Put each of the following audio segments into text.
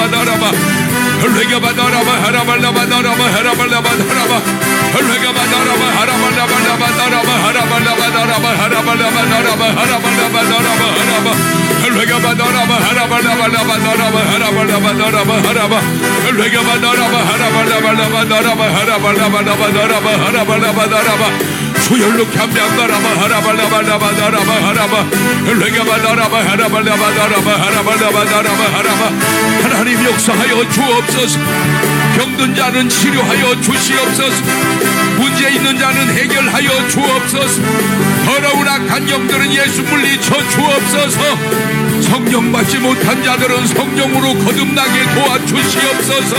하라발라바다라바 헐레가바다라바 하라발라바다라바 하라발라바다라바 헐레가바다라바 하라발라바다라바 하라발라바다라바 하라발라바다라바 하라발라바다라바 하라바 헐레가바다라바 하라발라바다라바 하라발라바다라바 하라바 헐레가바다라바 하라발라바다라바 하라발라바다라바 하라발라바다라바 수혈로 cambian다라바 하라발라바다라바 하라바 헐레가바다라바 하라발라바다라바 하라발라바다라바 하라바 하나님 역사하여 주옵소서. 병든 자는 치료하여 주시옵소서. 문제 있는 자는 해결하여 주옵소서. 더러운 악한 영들은 예수 물리쳐 주옵소서. 성령 받지 못한 자들은 성령으로 거듭나게 도와주시옵소서.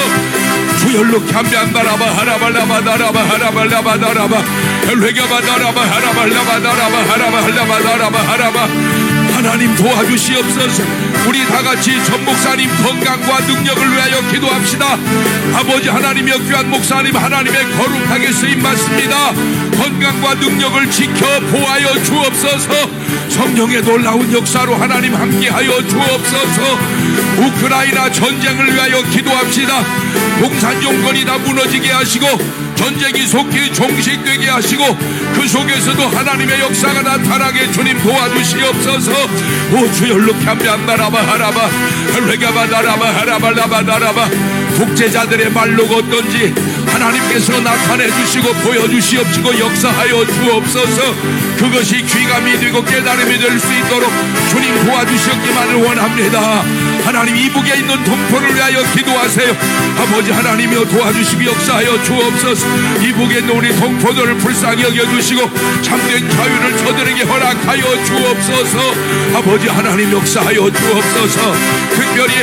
주열로 cambian다라바 하라발라바다라바 하라발라바다라바 헐레가바다라바 하라발라바다라바 하라발라바다라바 하라바 하나님 도와주시옵소서. 우리 다같이 전 목사님 건강과 능력을 위하여 기도합시다. 아버지 하나님이여 귀한 목사님 하나님의 거룩하게 쓰임받습니다. 건강과 능력을 지켜 보호하여 주옵소서. 성령의 놀라운 역사로 하나님 함께하여 주옵소서. 우크라이나 전쟁을 위하여 기도합시다. 공산 정권이 다 무너지게 하시고 전쟁이 속히 종식되게 하시고 그 속에서도 하나님의 역사가 나타나게 주님 도와주시옵소서. 오 주열로 cambian다라바 하라바 헐레가바다라바 하라발라바다라바 독재자들의 말로가 어떤지 하나님께서 나타내 주시고 보여주시옵시고 역사하여 주옵소서. 그것이 귀감이 되고 깨달음이 될 수 있도록 주님 도와주시옵기만을 원합니다. 하나님 이북에 있는 동포를 위하여 기도하세요. 아버지 하나님이여 도와주시고 역사하여 주옵소서. 이북에 있는 우리 동포들을 불쌍히 여겨주시고 참된 자유를 저들에게 허락하여 주옵소서. 아버지 하나님 역사하여 주옵소서. 특별히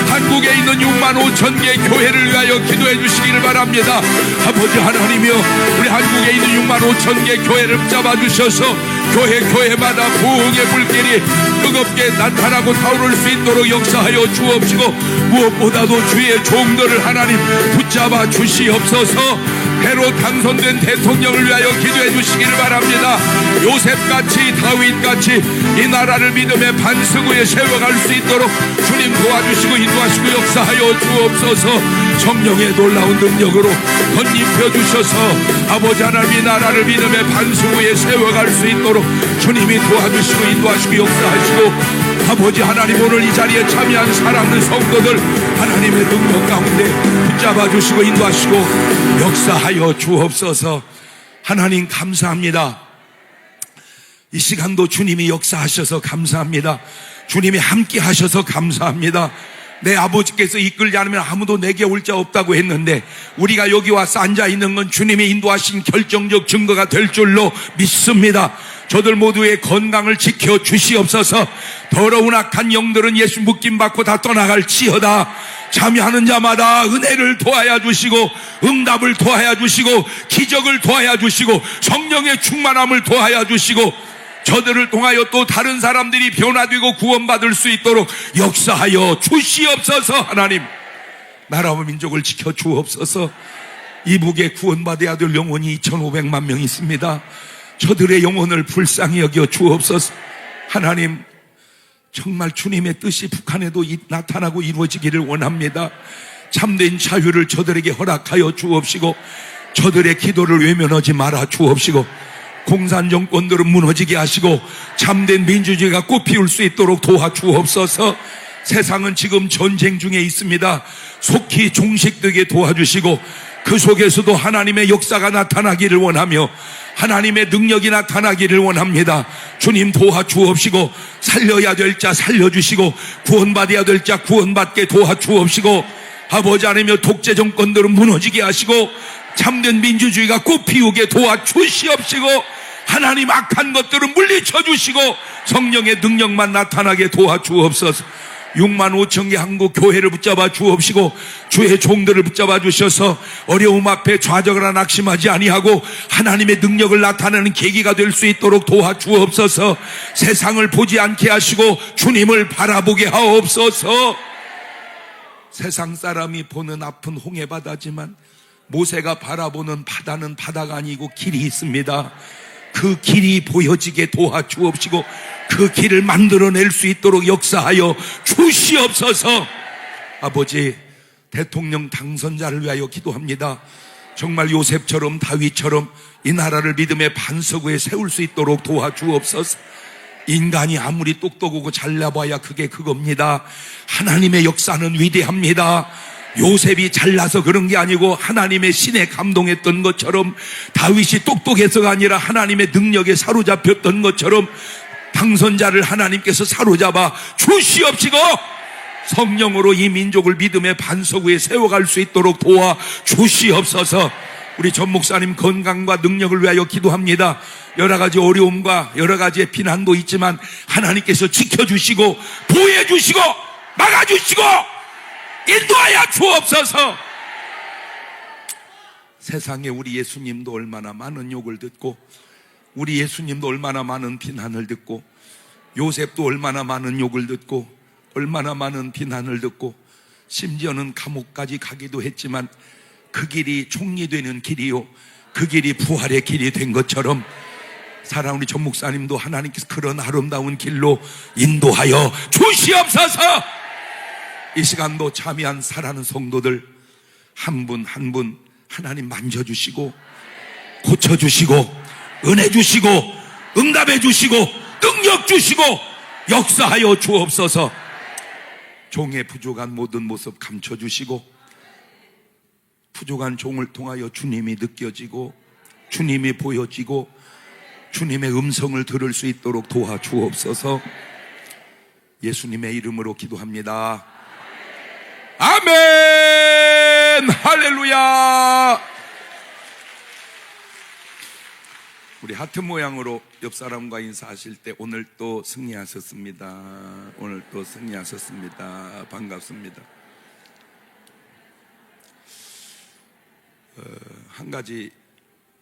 한국에 있는 6만 5천 개 교회를 위하여 기도해 주시기를 바랍니다. 아버지 하나님이여 우리 한국에 있는 6만 5천 개 교회를 붙잡아 주셔서 교회마다 부흥의 불길이 뜨겁게 나타나고 타오를 수 있도록 역사하여 주옵시고 무엇보다도 주의 종들을 하나님 붙잡아 주시옵소서. 배로 당선된 대통령을 위하여 기도해 주시기를 바랍니다. 요셉같이 다윗같이 이 나라를 믿음의 반석 위에 세워갈 수 있도록 주님 도와주시고 인도하시고 역사하여 주옵소서. 성령의 놀라운 능력으로 덧입혀 주셔서 아버지 하나님 이 나라를 믿음의 반석 위에 세워갈 수 있도록 주님이 도와주시고 인도하시고 역사하시고 아버지 하나님 오늘 이 자리에 참여한 사랑하는 성도들 하나님의 능력 가운데 붙잡아 주시고 인도하시고 역사하여 주옵소서. 하나님 감사합니다. 이 시간도 주님이 역사하셔서 감사합니다. 주님이 함께 하셔서 감사합니다. 내 아버지께서 이끌지 않으면 아무도 내게 올 자 없다고 했는데 우리가 여기 와서 앉아있는 건 주님이 인도하신 결정적 증거가 될 줄로 믿습니다. 저들 모두의 건강을 지켜 주시옵소서. 더러운 악한 영들은 예수 묶임받고 다 떠나갈지어다. 참여하는 자마다 은혜를 도와야 주시고 응답을 도와야 주시고 기적을 도와야 주시고 성령의 충만함을 도와야 주시고 저들을 통하여 또 다른 사람들이 변화되고 구원받을 수 있도록 역사하여 주시옵소서. 하나님 나라와 민족을 지켜 주옵소서. 이북에 구원받아야 될 영혼이 2,500만 명 있습니다. 저들의 영혼을 불쌍히 여겨 주옵소서. 하나님 정말 주님의 뜻이 북한에도 나타나고 이루어지기를 원합니다. 참된 자유를 저들에게 허락하여 주옵시고 저들의 기도를 외면하지 말아 주옵시고 공산 정권들은 무너지게 하시고 참된 민주주의가 꽃피울 수 있도록 도와주옵소서. 세상은 지금 전쟁 중에 있습니다. 속히 종식되게 도와주시고 그 속에서도 하나님의 역사가 나타나기를 원하며 하나님의 능력이 나타나기를 원합니다. 주님 도와주옵시고 살려야 될 자 살려주시고 구원받아야 될 자 구원받게 도와주옵시고 아버지 하나님여 독재 정권들은 무너지게 하시고 참된 민주주의가 꽃피우게 도와주시옵시고 하나님 악한 것들은 물리쳐 주시고 성령의 능력만 나타나게 도와주옵소서. 6만 5천 개 한국 교회를 붙잡아 주옵시고 주의 종들을 붙잡아 주셔서 어려움 앞에 좌절하나 낙심하지 아니하고 하나님의 능력을 나타내는 계기가 될 수 있도록 도와주옵소서. 세상을 보지 않게 하시고 주님을 바라보게 하옵소서. 세상 사람이 보는 앞은 홍해바다지만 모세가 바라보는 바다는 바다가 아니고 길이 있습니다. 그 길이 보여지게 도와주옵시고 그 길을 만들어낼 수 있도록 역사하여 주시옵소서. 아버지, 대통령 당선자를 위하여 기도합니다. 정말 요셉처럼 다윗처럼 이 나라를 믿음의 반석 위에 세울 수 있도록 도와주옵소서. 인간이 아무리 똑똑하고 잘나봐야 그게 그겁니다. 하나님의 역사는 위대합니다. 요셉이 잘나서 그런 게 아니고 하나님의 신에 감동했던 것처럼, 다윗이 똑똑해서가 아니라 하나님의 능력에 사로잡혔던 것처럼 당선자를 하나님께서 사로잡아 주시옵시고 성령으로 이 민족을 믿음의 반석 위에 세워갈 수 있도록 도와 주시옵소서. 우리 전 목사님 건강과 능력을 위하여 기도합니다. 여러 가지 어려움과 여러 가지의 비난도 있지만 하나님께서 지켜주시고 보호해주시고 막아주시고 인도하여 주옵소서. 세상에 우리 예수님도 얼마나 많은 욕을 듣고, 우리 예수님도 얼마나 많은 비난을 듣고, 요셉도 얼마나 많은 욕을 듣고, 얼마나 많은 비난을 듣고, 심지어는 감옥까지 가기도 했지만 그 길이 총리 되는 길이요, 그 길이 부활의 길이 된 것처럼 사랑하는 우리 전 목사님도 하나님께서 그런 아름다운 길로 인도하여 주시옵소서. 이 시간도 참여한 사랑하는 성도들 한 분 한 분 하나님 만져주시고 고쳐주시고 은혜 주시고 응답해 주시고 능력 주시고 역사하여 주옵소서. 종의 부족한 모든 모습 감춰주시고 부족한 종을 통하여 주님이 느껴지고 주님이 보여지고 주님의 음성을 들을 수 있도록 도와주옵소서. 예수님의 이름으로 기도합니다. 아멘. 할렐루야. 우리 하트 모양으로 옆 사람과 인사하실 때 오늘 또 승리하셨습니다. 오늘 또 승리하셨습니다. 반갑습니다. 한 가지,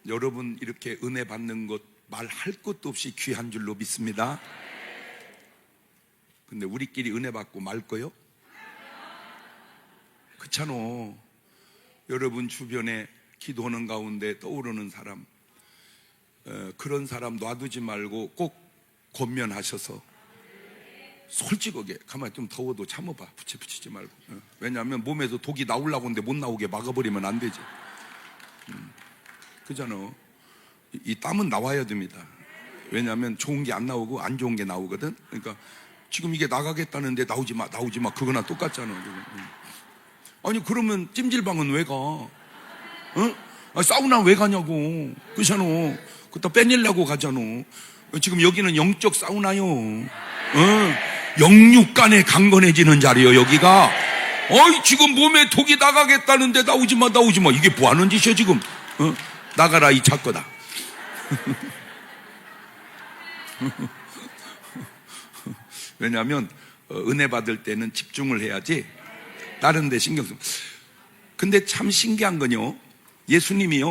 여러분 이렇게 은혜 받는 것 말할 것도 없이 귀한 줄로 믿습니다. 근데 우리끼리 은혜 받고 말 거요? 그렇잖아. 여러분 주변에 기도하는 가운데 떠오르는 사람, 그런 사람 놔두지 말고 꼭 권면하셔서 솔직하게, 가만히 좀 더워도 참아봐. 붙이지 말고. 왜냐하면 몸에서 독이 나오려고 하는데 못 나오게 막아버리면 안 되지. 그잖아. 이 땀은 나와야 됩니다. 왜냐하면 좋은 게 안 나오고 안 좋은 게 나오거든. 그러니까 지금 이게 나가겠다는데 나오지 마 그거나 똑같잖아. 아니 그러면 찜질방은 왜 가? 사우나 왜 가냐고. 그렇잖아. 그따 빼내려고 가잖아. 지금 여기는 영적 사우나요. 영육간에 강건해지는 자리요 여기가. 지금 몸에 독이 나가겠다는데 나오지 마. 이게 뭐 하는 짓이야 지금. 나가라 이 작거다. 왜냐하면 은혜 받을 때는 집중을 해야지 다른 데 신경 쓰고. 근데 참 신기한 건요, 예수님이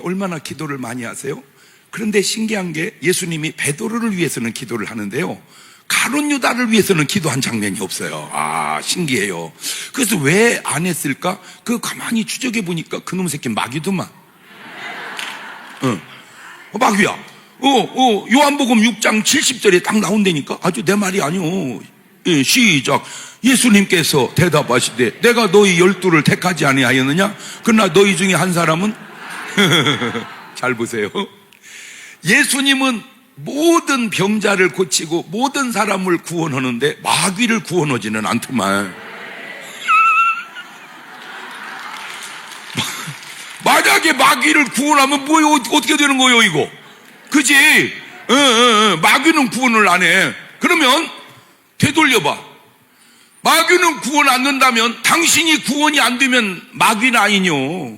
얼마나 기도를 많이 하세요? 그런데 신기한 게 예수님이 베드로를 위해서는 기도를 하는데요, 가룟 유다를 위해서는 기도한 장면이 없어요. 신기해요. 그래서 왜 안 했을까? 가만히 추적해 보니까 그놈 새끼 마귀더만. 마귀야. 요한복음 6장 70절에 딱 나온다니까. 아주 내 말이 아니오. 시작. 예수님께서 대답하시되 내가 너희 12를 택하지 아니하였느냐? 그러나 너희 중에 한 사람은 잘 보세요. 예수님은 모든 병자를 고치고 모든 사람을 구원하는데 마귀를 구원하지는 않더만. 만약에 마귀를 구원하면 뭐요? 어떻게 되는 거예요 이거? 그지? 마귀는 구원을 안 해. 그러면 되돌려봐. 마귀는 구원 안 된다면 당신이 구원이 안 되면 마귀 나인이요.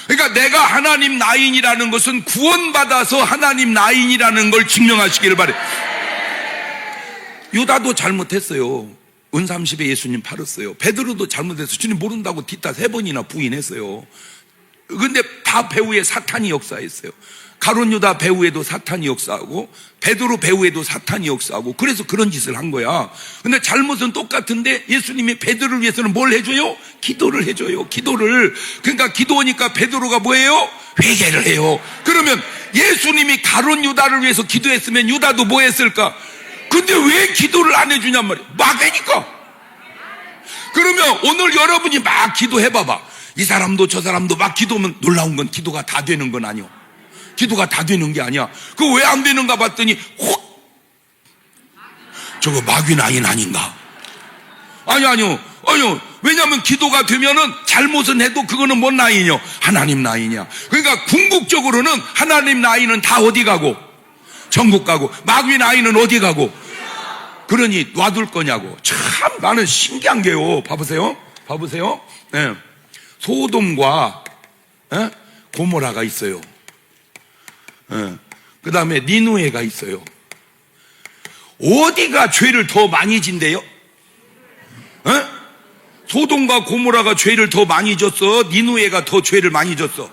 그러니까 내가 하나님 나인이라는 것은 구원받아서 하나님 나인이라는 걸 증명하시기를 바래. 유다도 잘못했어요. 은30에 예수님 팔았어요. 베드로도 잘못했어요. 주님 모른다고 뒤따 3번이나 부인했어요. 근데 다 배후에 사탄이 역사했어요. 가룟 유다 배후에도 사탄이 역사하고 베드로 배후에도 사탄이 역사하고, 그래서 그런 짓을 한 거야. 근데 잘못은 똑같은데 예수님이 베드로를 위해서는 뭘 해줘요? 기도를 해줘요. 기도를. 그러니까 기도하니까 베드로가 뭐예요? 회개를 해요. 그러면 예수님이 가룟 유다를 위해서 기도했으면 유다도 뭐 했을까? 근데 왜 기도를 안 해주냔 말이야. 마귀니까. 오늘 여러분이 막 기도해봐봐. 이 사람도 저 사람도 막 기도하면 놀라운 건 기도가 다 되는 건 아니요. 기도가 다 되는 게 아니야. 그 왜 안 되는가 봤더니 저거 마귀 나인 아닌가? 아니요. 왜냐하면 기도가 되면은 잘못은 해도 그거는 뭔 나인이요? 하나님 나인이야. 그러니까 궁극적으로는 하나님 나인은 다 어디 가고? 천국 가고. 마귀 나인은 어디 가고? 그러니 놔둘 거냐고. 참 나는 신기한 게요. 봐보세요. 네. 소돔과 고모라가 있어요. 그 다음에 니누에가 있어요. 어디가 죄를 더 많이 진대요? 소돔과 고모라가 죄를 더 많이 졌어? 니누에가 더 죄를 많이 졌어?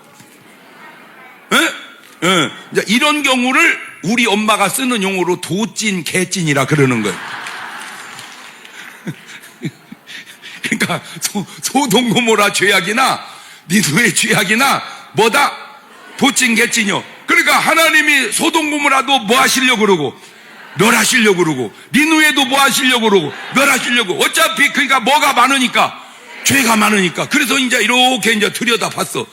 이런 경우를 우리 엄마가 쓰는 용어로 도찐, 개찐이라 그러는 거예요. 그러니까 소돔, 고모라 죄악이나 니누에 죄악이나 뭐다? 도찐, 개찐이요. 그러니까 하나님이 소돔, 고모라도 뭐 하시려고 그러고 멸하시려고 그러고 니누에도 뭐 하시려고 그러고 멸하시려고. 어차피 그러니까 뭐가 많으니까? 죄가 많으니까. 그래서 이제 이렇게 이제 들여다봤어.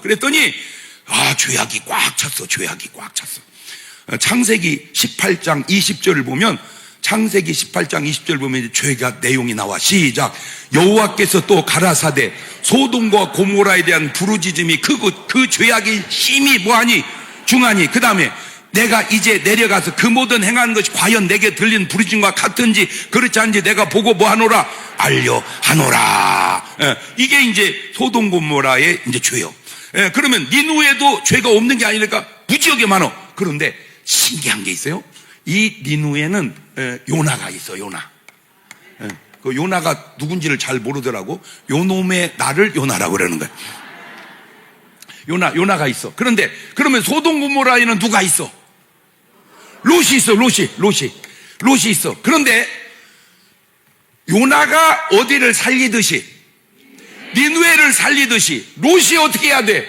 그랬더니 죄악이 꽉 찼어. 죄악이 꽉 찼어. 창세기 18장 20절을 보면 창세기 18장 20절 보면 이제 죄가 내용이 나와. 시작. 여호와께서 또 가라사대 소돔과 고모라에 대한 부르짖음이 크고 그 죄악이 심히 뭐하니? 중하니. 그 다음에 내가 이제 내려가서 그 모든 행하는 것이 과연 내게 들린 부르짖음과 같은지 그렇지 않은지 내가 보고 뭐하노라? 알려하노라. 이게 이제 소돔 고모라의 이제 죄요. 그러면 니누에도 죄가 없는 게 아니니까 무지하게 많어. 그런데 신기한 게 있어요. 이 니누에는 요나가 있어. 요나. 그 요나가 누군지를 잘 모르더라고. 요놈의 나를 요나라고 그러는 거야. 요나가 있어. 그런데 그러면 소돔 고모라에는 누가 있어? 롯이 있어. 롯이 있어. 그런데 요나가 어디를 살리듯이 니누에를 살리듯이 롯이 어떻게 해야 돼?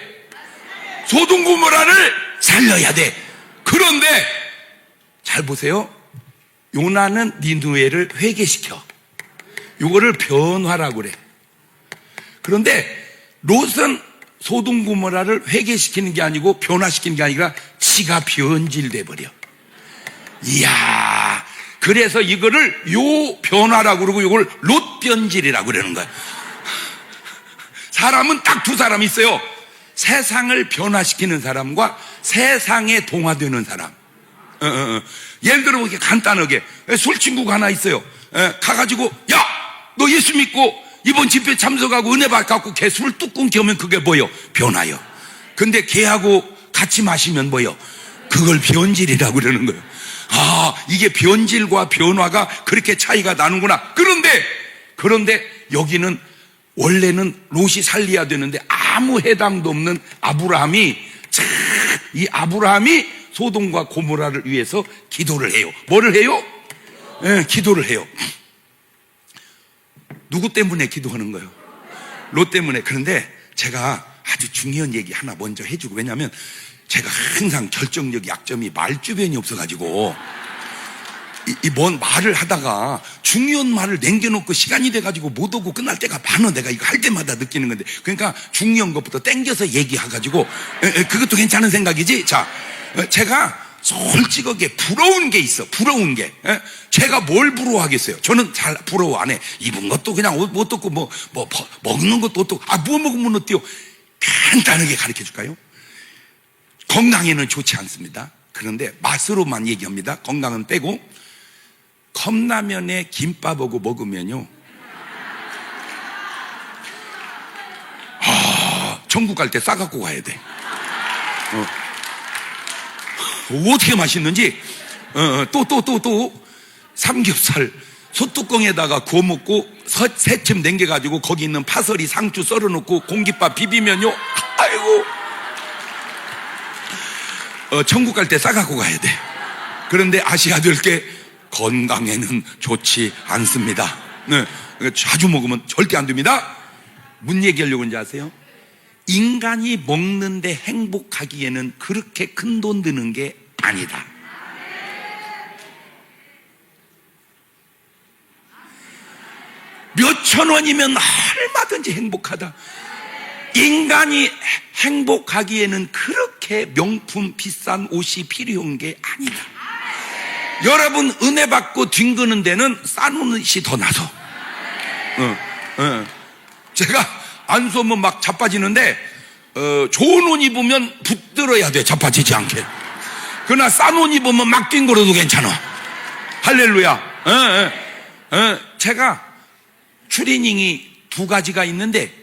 소돔 고모라를 살려야 돼. 그런데 잘 보세요. 요나는 니누에를 회개시켜. 요거를 변화라고 그래. 그런데 롯은 소돔 고모라를 회개시키는 게 아니고 변화시키는 게 아니라 지가 변질돼 버려. 이야, 그래서 이거를 요 변화라고 그러고 이걸 롯 변질이라고 그러는 거야. 사람은 딱 두 사람 있어요. 세상을 변화시키는 사람과 세상에 동화되는 사람. 예를 들어 이렇게 간단하게 술 친구가 하나 있어요. 가가지고 야, 너 예수 믿고 이번 집회 참석하고 은혜 받고 걔 술 뚜껑 켜면 그게 뭐요? 변화요. 근데 걔하고 같이 마시면 뭐요? 그걸 변질이라고 그러는 거예요. 이게 변질과 변화가 그렇게 차이가 나는구나. 그런데 여기는 원래는 롯이 살려야 되는데 아무 해당도 없는 아브라함이 소돔과 고모라를 위해서 기도를 해요. 뭐를 해요? 기도를 해요. 누구 때문에 기도하는 거예요? 롯 때문에. 그런데 제가 아주 중요한 얘기 하나 먼저 해주고, 왜냐하면 제가 항상 결정적 약점이 말주변이 없어가지고 뭔 말을 하다가 중요한 말을 남겨놓고 시간이 돼가지고 못 오고 끝날 때가 많아. 내가 이거 할 때마다 느끼는 건데, 그러니까 중요한 것부터 땡겨서 얘기해가지고 그것도 괜찮은 생각이지. 자, 제가 솔직하게 부러운 게 있어. 부러운 게. 제가 뭘 부러워하겠어요? 저는 잘 부러워 안 해. 입은 것도 그냥 옷 없고 먹는 것도 없고. 뭐 먹으면 어때요? 간단하게 가르쳐 줄까요? 건강에는 좋지 않습니다. 그런데 맛으로만 얘기합니다. 건강은 빼고 컵라면에 김밥하고 먹으면요, 천국 갈 때 싸갖고 가야 돼. 어떻게 맛있는지. 또 삼겹살 소뚜껑에다가 구워 먹고 새침 남겨가지고 거기 있는 파설이 상추 썰어놓고 공깃밥 비비면요, 아이고, 천국 갈 때 싸갖고 가야 돼. 그런데 아셔야 될 게 건강에는 좋지 않습니다. 자주 먹으면 절대 안 됩니다. 뭔 얘기하려고 하는지 아세요? 인간이 먹는데 행복하기에는 그렇게 큰 돈 드는 게 아니다. 몇천 원이면 얼마든지 행복하다. 인간이 행복하기에는 그렇게 명품 비싼 옷이 필요한 게 아니다. 여러분 은혜 받고 뒹그는 데는 싼 옷이 더 나서. 제가 안 쏘면 막 자빠지는데 좋은 옷 입으면 붙들어야 돼, 자빠지지 않게. 그러나 싼 옷 입으면 막 뒹굴어도 괜찮아. 할렐루야. 제가 추리닝이 두 가지가 있는데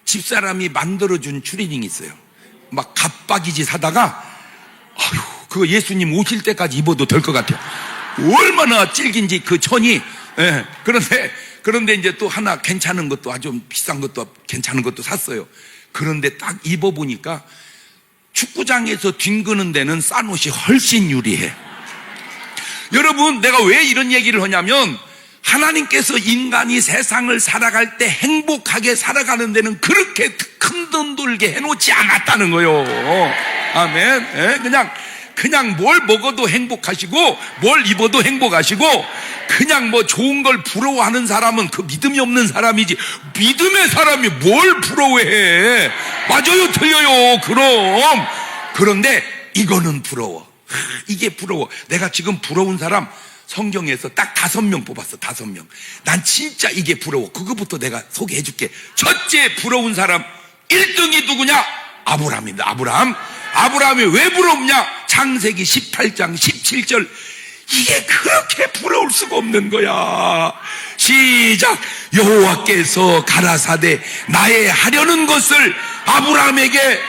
집사람이 만들어준 추리닝이 있어요. 막 갑박이지 사다가 그거 예수님 오실 때까지 입어도 될 것 같아요. 얼마나 질긴지 그 천이. 그런데 이제 또 하나 괜찮은 것도, 아주 비싼 것도 괜찮은 것도 샀어요. 그런데 딱 입어보니까 축구장에서 뒹그는 데는 싼 옷이 훨씬 유리해. 여러분, 내가 왜 이런 얘기를 하냐면 하나님께서 인간이 세상을 살아갈 때 행복하게 살아가는 데는 그렇게 큰 돈 들게 해놓지 않았다는 거예요. 아멘. 그냥 뭘 먹어도 행복하시고 뭘 입어도 행복하시고, 그냥 뭐 좋은 걸 부러워하는 사람은 그 믿음이 없는 사람이지, 믿음의 사람이 뭘 부러워해. 맞아요, 틀려요. 그런데 이거는 부러워. 이게 부러워. 내가 지금 부러운 사람 성경에서 딱 5명 뽑았어. 5명. 난 진짜 이게 부러워. 그거부터 내가 소개해 줄게. 첫째 부러운 사람 1등이 누구냐? 아브라함입니다. 아브라함이 왜 부럽냐? 창세기 18장 17절. 이게 그렇게 부러울 수가 없는 거야. 시작. 여호와께서 가라사대 나의 하려는 것을 아브라함에게.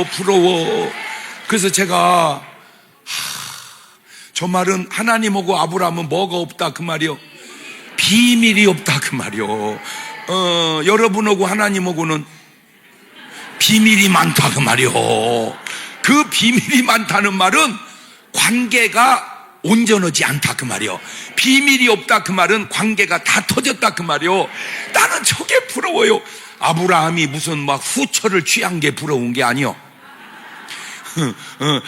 부러워. 그래서 제가 저 말은 하나님하고 아브라함은 뭐가 없다 그 말이요? 비밀이 없다 그 말이요. 여러분하고 하나님하고는 비밀이 많다 그 말이요. 그 비밀이 많다는 말은 관계가 온전하지 않다 그 말이요. 비밀이 없다 그 말은 관계가 다 터졌다 그 말이요. 나는 저게 부러워요. 아브라함이 무슨 막 후처를 취한 게 부러운 게 아니요.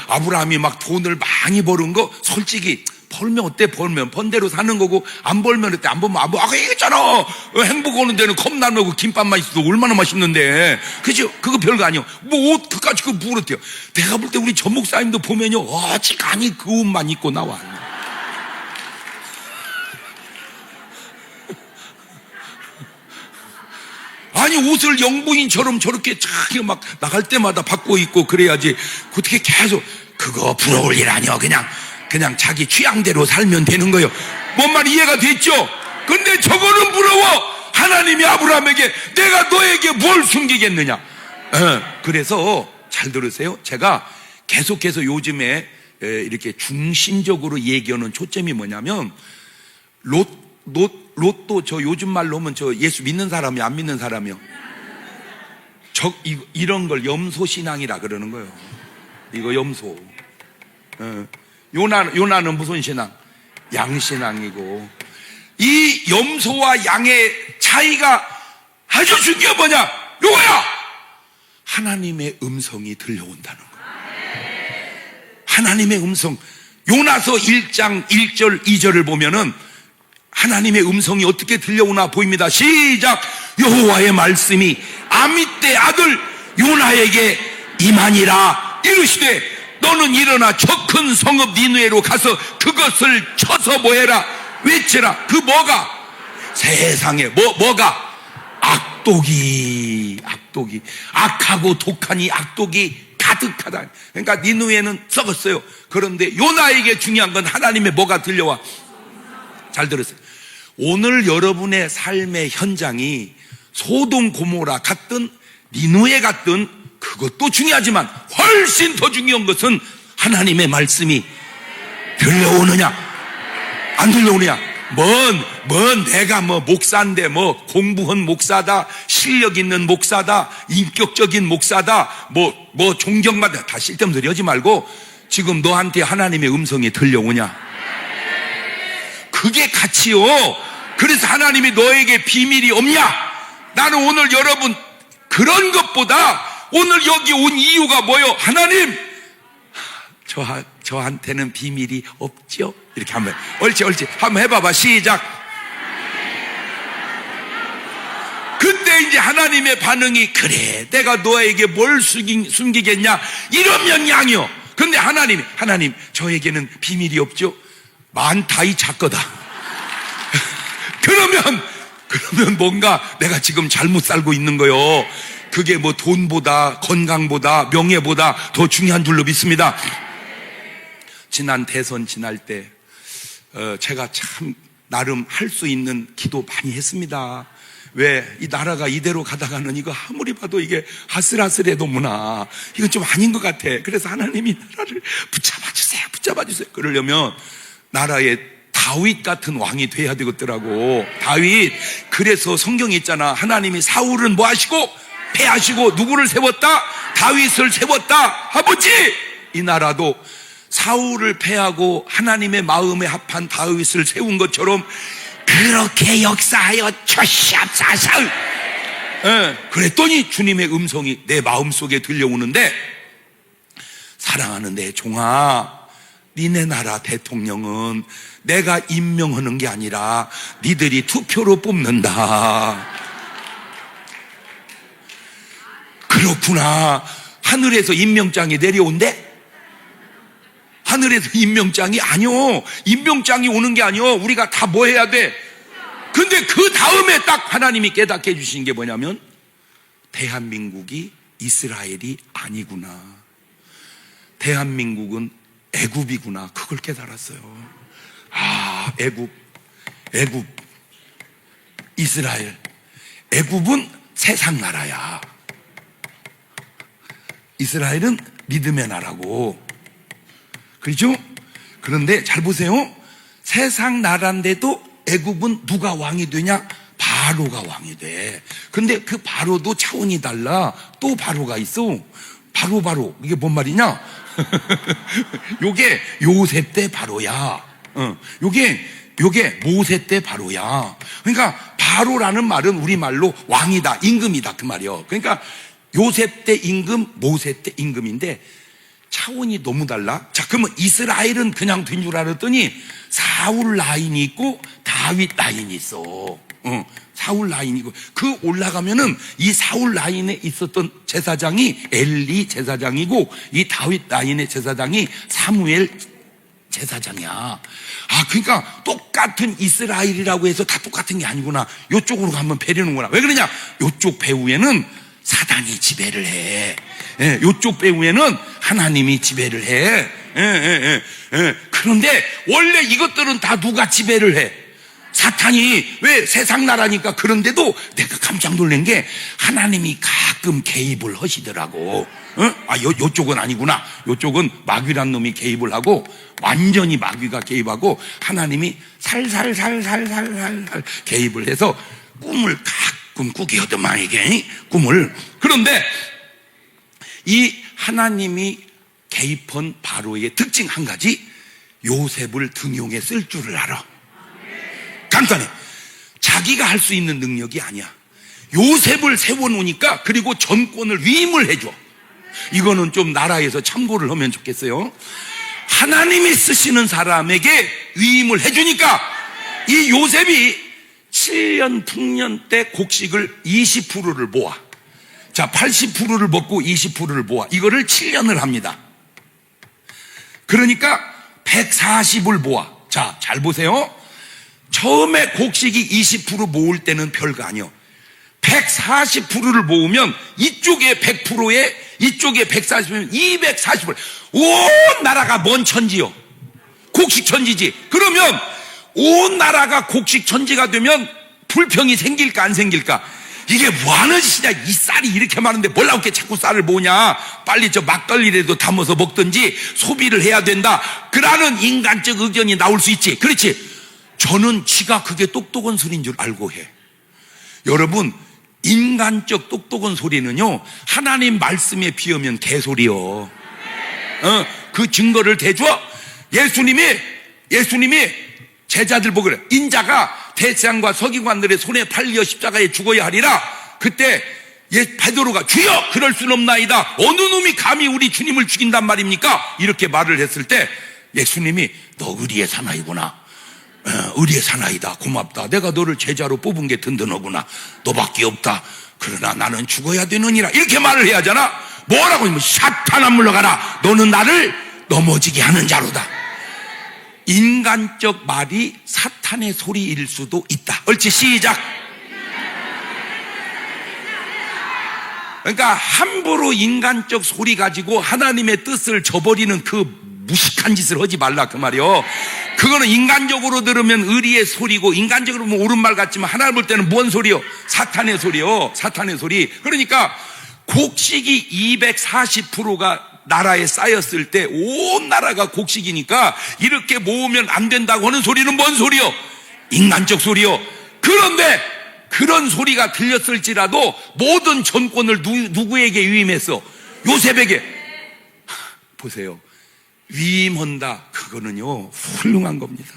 아브라함이 막 돈을 많이 버는 거 솔직히 벌면 어때? 벌면 번 대로 사는 거고, 안 벌면 어때? 안 벌면 안 벌. 이거잖아. 행복 오는 데는 컵라면하고 김밥만 있어도 얼마나 맛있는데. 그죠? 그거 별거 아니요. 뭐 옷 그까지 그거 부럽대요. 내가 볼 때 우리 전 목사님도 보면요, 어지간히 그 옷만 입고 나와. 아니 옷을 영부인처럼 저렇게 자기 막 나갈 때마다 바꿔 입고 그래야지. 어떻게 계속 그거 부러울 일 아니야. 그냥 자기 취향대로 살면 되는 거예요. 뭔 말 이해가 됐죠? 근데 저거는 부러워. 하나님이 아브라함에게 내가 너에게 뭘 숨기겠느냐. 그래서 잘 들으세요. 제가 계속해서 요즘에 이렇게 중심적으로 얘기하는 초점이 뭐냐면, 로또 저 요즘 말로 하면 저 예수 믿는 사람이 안 믿는 사람이요. 이런 걸 염소신앙이라 그러는 거예요. 이거 염소. 요나는 무슨 신앙? 양신앙이고. 이 염소와 양의 차이가 아주 중요한 뭐냐? 요거야! 하나님의 음성이 들려온다는 거예요. 하나님의 음성. 요나서 1장 1절 2절을 보면은 하나님의 음성이 어떻게 들려오나 보입니다. 시작. 여호와의 말씀이 아미떼 아들 요나에게 임하니라. 이르시되 너는 일어나 저 큰 성읍 니느웨로 가서 그것을 쳐서 뭐해라? 외치라. 그 뭐가? 세상에 뭐가? 악독이 악하고 독하니 악독이 가득하다. 그러니까 니느웨는 썩었어요. 그런데 요나에게 중요한 건 하나님의 뭐가 들려와? 잘 들으세요. 오늘 여러분의 삶의 현장이 소돔 고모라 같든 니느웨 같든 그것도 중요하지만 훨씬 더 중요한 것은 하나님의 말씀이 들려오느냐 안 들려오느냐. 뭔 내가 뭐 목사인데 뭐 공부한 목사다, 실력 있는 목사다, 인격적인 목사다, 뭐 존경받아, 다 쓸데없는 소리 하지 말고 지금 너한테 하나님의 음성이 들려오냐. 그게 가치요. 그래서 하나님이 너에게 비밀이 없냐. 나는 오늘 여러분 그런 것보다 오늘 여기 온 이유가 뭐요? 하나님 저한테는 비밀이 없죠? 이렇게 한번, 옳지. 한번 해봐봐. 시작. 그때 이제 하나님의 반응이, 그래, 내가 너에게 뭘 숨기겠냐? 이러면 양이요. 근데 하나님, 저에게는 비밀이 없죠? 많다, 이 작거다. 그러면 뭔가 내가 지금 잘못 살고 있는 거요. 그게 뭐 돈보다, 건강보다, 명예보다 더 중요한 줄로 믿습니다. 지난 대선 지날 때, 제가 참 나름 할 수 있는 기도 많이 했습니다. 왜 이 나라가 이대로 가다가는 이거 아무리 봐도 이게 아슬아슬해도무나 이건 좀 아닌 것 같아. 그래서 하나님이 나라를 붙잡아 주세요. 그러려면 나라에 다윗 같은 왕이 돼야 되겠더라고. 다윗. 그래서 성경에 있잖아. 하나님이 사울은 뭐 하시고 패하시고 누구를 세웠다? 다윗을 세웠다. 아버지, 이 나라도 사울을 패하고 하나님의 마음에 합한 다윗을 세운 것처럼 그렇게 역사하여 주시옵소서. 그랬더니 주님의 음성이 내 마음속에 들려오는데, 사랑하는 내 종아, 니네 나라 대통령은 내가 임명하는 게 아니라 니들이 투표로 뽑는다. 그렇구나. 하늘에서 임명장이 내려온대? 하늘에서 임명장이 아니요. 임명장이 오는 게 아니요. 우리가 다 뭐 해야 돼? 근데 그 다음에 딱 하나님이 깨닫게 해주신 게 뭐냐면, 대한민국이 이스라엘이 아니구나. 대한민국은 애굽이구나. 그걸 깨달았어요. 아, 애굽, 이스라엘. 애굽은 세상 나라야. 이스라엘은 믿음의 나라고. 그렇죠? 그런데 잘 보세요. 세상 나라인데도 애굽은 누가 왕이 되냐? 바로가 왕이 돼. 근데 그 바로도 차원이 달라. 또 바로가 있어. 바로. 이게 뭔 말이냐? 요게 요셉 때 바로야. 요게 모세 때 바로야. 그러니까 바로라는 말은 우리말로 왕이다, 임금이다, 그 말이요. 그러니까 요셉 때 임금, 모세 때 임금인데 차원이 너무 달라. 자, 그러면 이스라엘은 그냥 된 줄 알았더니 사울 라인이 있고 다윗 라인이 있어. 사울 라인이고, 그 올라가면은 이 사울 라인에 있었던 제사장이 엘리 제사장이고, 이 다윗 라인의 제사장이 사무엘 제사장이야. 아, 그러니까 똑같은 이스라엘이라고 해서 다 똑같은 게 아니구나. 요쪽으로 가면 배려는구나. 왜 그러냐? 요쪽 배후에는 사단이 지배를 해. 요쪽 배후에는 하나님이 지배를 해. 그런데 원래 이것들은 다 누가 지배를 해? 사탄이. 왜? 세상 나라니까. 그런데도 내가 깜짝 놀란 게 하나님이 가끔 개입을 하시더라고. 요쪽은 아니구나. 요쪽은 마귀란 놈이 개입을 하고, 완전히 마귀가 개입하고 하나님이 살살 개입을 해서 꿈을 가끔 꾸게 하더만, 이게 꿈을. 그런데 이 하나님이 개입한 바로의 특징 한 가지, 요셉을 등용해 쓸 줄을 알아. 간단해. 자기가 할 수 있는 능력이 아니야. 요셉을 세워놓으니까, 그리고 정권을 위임을 해줘. 이거는 좀 나라에서 참고를 하면 좋겠어요. 하나님이 쓰시는 사람에게 위임을 해주니까 이 요셉이 7년 풍년 때 곡식을 20%를 모아. 자, 80%를 먹고 20%를 모아. 이거를 7년을 합니다. 그러니까 140을 모아. 자, 잘 보세요. 처음에 곡식이 20% 모을 때는 별거 아니요. 140%를 모으면 이쪽에 100%에 이쪽에 140%면 240%. 온 나라가 뭔 천지요? 곡식 천지지. 그러면 온 나라가 곡식 천지가 되면 불평이 생길까 안 생길까? 이게 뭐하는 짓이냐? 이 쌀이 이렇게 많은데 뭘 나오게 자꾸 쌀을 모으냐? 빨리 저 막걸리라도 담아서 먹든지 소비를 해야 된다. 그러는 인간적 의견이 나올 수 있지. 그렇지? 저는 지가 그게 똑똑한 소리인 줄 알고 해. 여러분, 인간적 똑똑한 소리는요, 하나님 말씀에 비하면 개소리요. 그 증거를 대줘. 예수님이 제자들 보고 그래. 인자가 대장과 서기관들의 손에 팔려 십자가에 죽어야 하리라. 그때 베드로가 주여 그럴 순 없나이다. 어느 놈이 감히 우리 주님을 죽인단 말입니까? 이렇게 말을 했을 때 예수님이 너 의리의 사나이구나. 의리의 사나이다. 고맙다. 내가 너를 제자로 뽑은 게 든든하구나. 너밖에 없다. 그러나 나는 죽어야 되느니라. 이렇게 말을 해야 하잖아. 뭐라고 하면 사탄아 물러가라. 너는 나를 넘어지게 하는 자로다. 인간적 말이 사탄의 소리일 수도 있다. 옳지, 시작. 그러니까 함부로 인간적 소리 가지고 하나님의 뜻을 저버리는 그 무식한 짓을 하지 말라 그 말이요. 그거는 인간적으로 들으면 의리의 소리고 인간적으로 보면 옳은 말 같지만 하나님 볼 때는 뭔 소리요? 사탄의 소리요. 사탄의 소리. 그러니까 곡식이 240%가 나라에 쌓였을 때 온 나라가 곡식이니까 이렇게 모으면 안 된다고 하는 소리는 뭔 소리요? 인간적 소리요. 그런데 그런 소리가 들렸을지라도 모든 전권을 누구에게 위임했어? 요셉에게. 보세요. 위임한다. 그거는요 훌륭한 겁니다.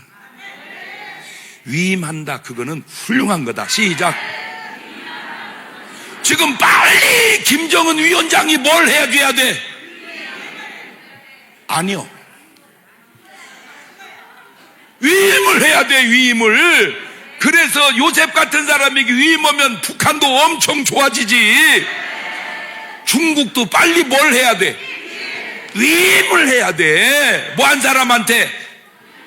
위임한다. 그거는 훌륭한 거다. 시작. 지금 빨리 김정은 위원장이 뭘 해줘야 돼? 아니요. 위임을 해야 돼. 위임을. 그래서 요셉 같은 사람에게 위임하면 북한도 엄청 좋아지지. 중국도 빨리 뭘 해야 돼? 위임을 해야 돼. 뭐 한 사람한테?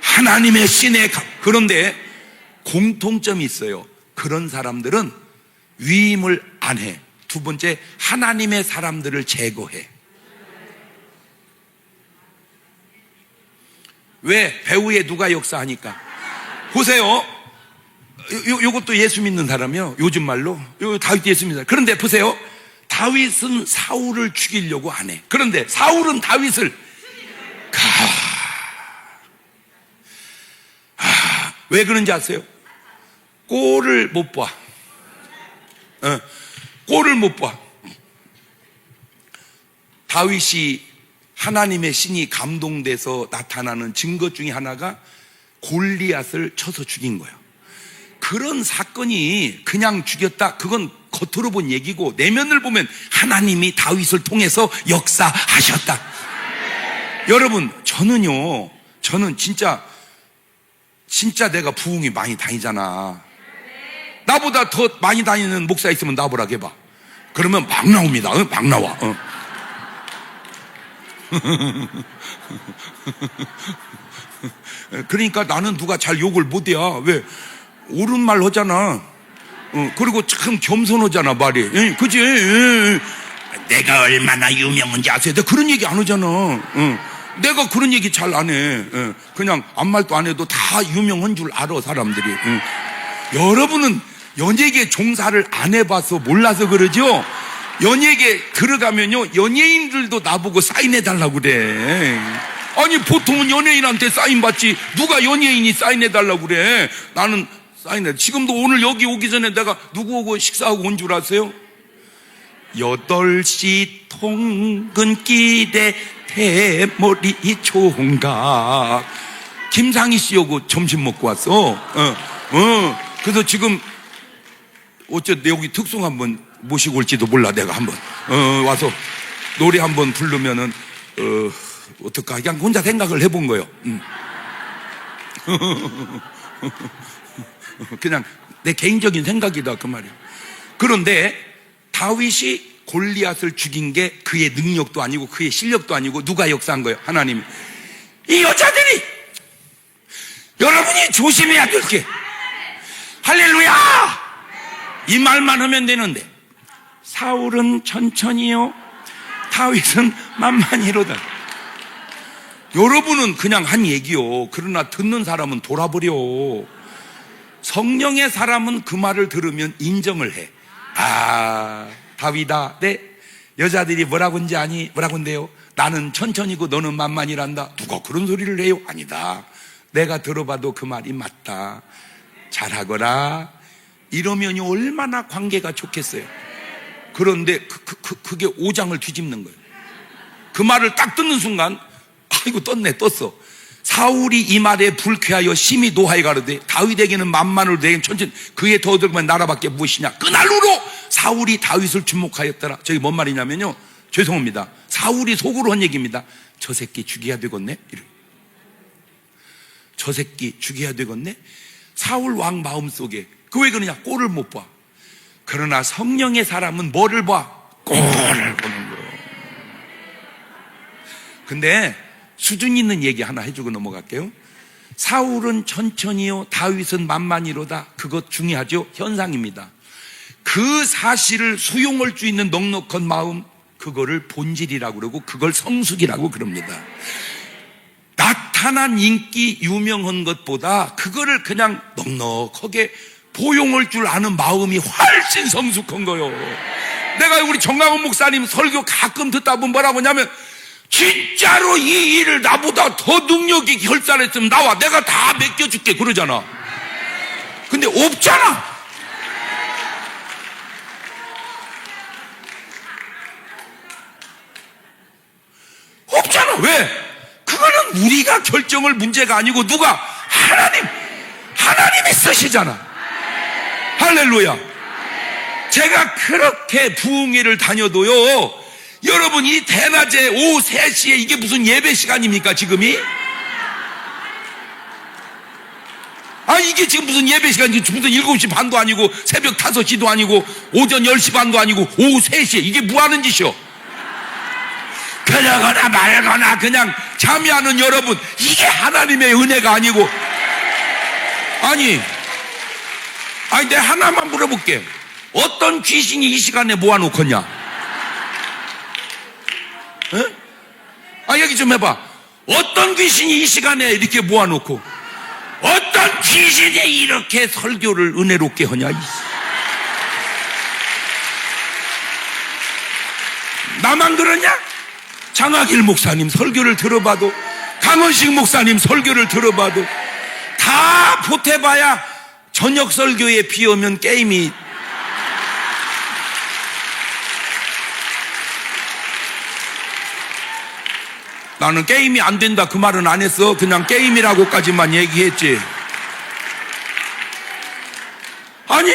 하나님의 신의. 그런데 공통점이 있어요. 그런 사람들은 위임을 안 해. 두 번째, 하나님의 사람들을 제거해. 왜? 배후에 누가 역사하니까. 보세요. 요것도 예수 믿는 사람이요. 요즘 말로. 다윗 예수 믿는 사람. 그런데 보세요. 다윗은 사울을 죽이려고 안 해. 그런데 사울은 다윗을 왜 그런지 아세요? 꼴을 못 봐. 꼴을 못 봐. 다윗이 하나님의 신이 감동돼서 나타나는 증거 중에 하나가 골리앗을 쳐서 죽인 거예요. 그런 사건이 그냥 죽였다, 그건 겉으로 본 얘기고 내면을 보면 하나님이 다윗을 통해서 역사하셨다. 여러분, 저는 진짜 내가 부흥이 많이 다니잖아. 나보다 더 많이 다니는 목사 있으면 나보라 해봐. 그러면 막 나옵니다. 막 나와. 그러니까 나는 누가 잘 욕을 못해. 왜? 옳은 말 하잖아. 그리고 참 겸손하잖아, 말이. 그치? 내가 얼마나 유명한지 아세요? 내가 그런 얘기 안 하잖아. 내가 그런 얘기 잘 안 해. 그냥 아무 말도 안 해도 다 유명한 줄 알아, 사람들이. 여러분은 연예계 종사를 안 해봐서 몰라서 그러죠? 연예계 들어가면요, 연예인들도 나보고 사인해달라고 그래. 아니, 보통은 연예인한테 사인 받지, 누가 연예인이 사인해달라고 그래. 나는 사인해. 지금도 오늘 여기 오기 전에 내가 누구하고 식사하고 온 줄 아세요? 8시 통근길에 대머리 총각 김상희 씨하고 점심 먹고 왔어. 그래서 지금 어쨌든 여기 특송 한번 모시고 올지도 몰라. 내가 한번 와서 노래 한번 부르면은 어떨까, 그냥 혼자 생각을 해본 거예요. 그냥 내 개인적인 생각이다 그 말이에요. 그런데 다윗이 골리앗을 죽인 게 그의 능력도 아니고 그의 실력도 아니고 누가 역사한 거예요? 하나님이. 이 여자들이 여러분이 조심해야 될 게, 할렐루야, 이 말만 하면 되는데, 사울은 천천히요, 다윗은 만만히로다. 여러분은 그냥 한 얘기요. 그러나 듣는 사람은 돌아버려. 성령의 사람은 그 말을 들으면 인정을 해. 다윗아, 네, 여자들이 뭐라고 한지 아니? 뭐라고 한대요? 나는 천천히고 너는 만만이란다. 누가 그런 소리를 해요? 아니다, 내가 들어봐도 그 말이 맞다, 잘하거라. 이러면요 얼마나 관계가 좋겠어요. 그런데 그게 오장을 뒤집는 거예요. 그 말을 딱 듣는 순간, 아이고 떴어. 사울이 이 말에 불쾌하여 심히 노하여 가로되 다윗에게는 만만으로 내겐 천천히, 그의 더 들면 나라밖에 무엇이냐. 그날로 사울이 다윗을 주목하였더라. 저게 뭔 말이냐면요, 죄송합니다, 사울이 속으로 한 얘기입니다. 저 새끼 죽여야 되겠네. 저 새끼 죽여야 되겠네. 사울 왕 마음속에. 그 왜 그러냐? 꼴을 못 봐. 그러나 성령의 사람은 뭐를 봐? 꼴을 보는 거예요. 근데 수준 있는 얘기 하나 해주고 넘어갈게요. 사울은 천천히요, 다윗은 만만히로다. 그것 중요하죠? 현상입니다. 그 사실을 수용할 수 있는 넉넉한 마음, 그거를 본질이라고 그러고 그걸 성숙이라고 그럽니다. 나타난 인기 유명한 것보다 그거를 그냥 넉넉하게 포용할 줄 아는 마음이 훨씬 성숙한 거요. 내가 우리 정강훈 목사님 설교 가끔 듣다 보면 뭐라고 하냐면, 진짜로 이 일을 나보다 더 능력이 결산했으면 나와, 내가 다 맡겨줄게 그러잖아. 근데 없잖아. 없잖아. 왜? 그거는 우리가 결정할 문제가 아니고 누가? 하나님이 쓰시잖아. 할렐루야. 제가 그렇게 부흥회를 다녀도요, 여러분, 이 대낮에 오후 3시에 이게 무슨 예배 시간입니까 지금이? 이게 지금 무슨 예배 시간이지? 무슨 7시 반도 아니고 새벽 5시도 아니고 오전 10시 반도 아니고 오후 3시에 이게 뭐 하는 짓이요? 그러거나 말거나 그냥 참여하는 여러분, 이게 하나님의 은혜가 아니고. 아니 내가 하나만 물어볼게. 어떤 귀신이 이 시간에 모아놓겠냐? 얘기 좀 해봐. 어떤 귀신이 이 시간에 이렇게 모아놓고 어떤 귀신이 이렇게 설교를 은혜롭게 하냐? 나만 그러냐? 장학일 목사님 설교를 들어봐도, 강원식 목사님 설교를 들어봐도 다 보태봐야 저녁 설교에 비 오면 게임이. 나는 게임이 안 된다 그 말은 안 했어. 그냥 게임이라고까지만 얘기했지.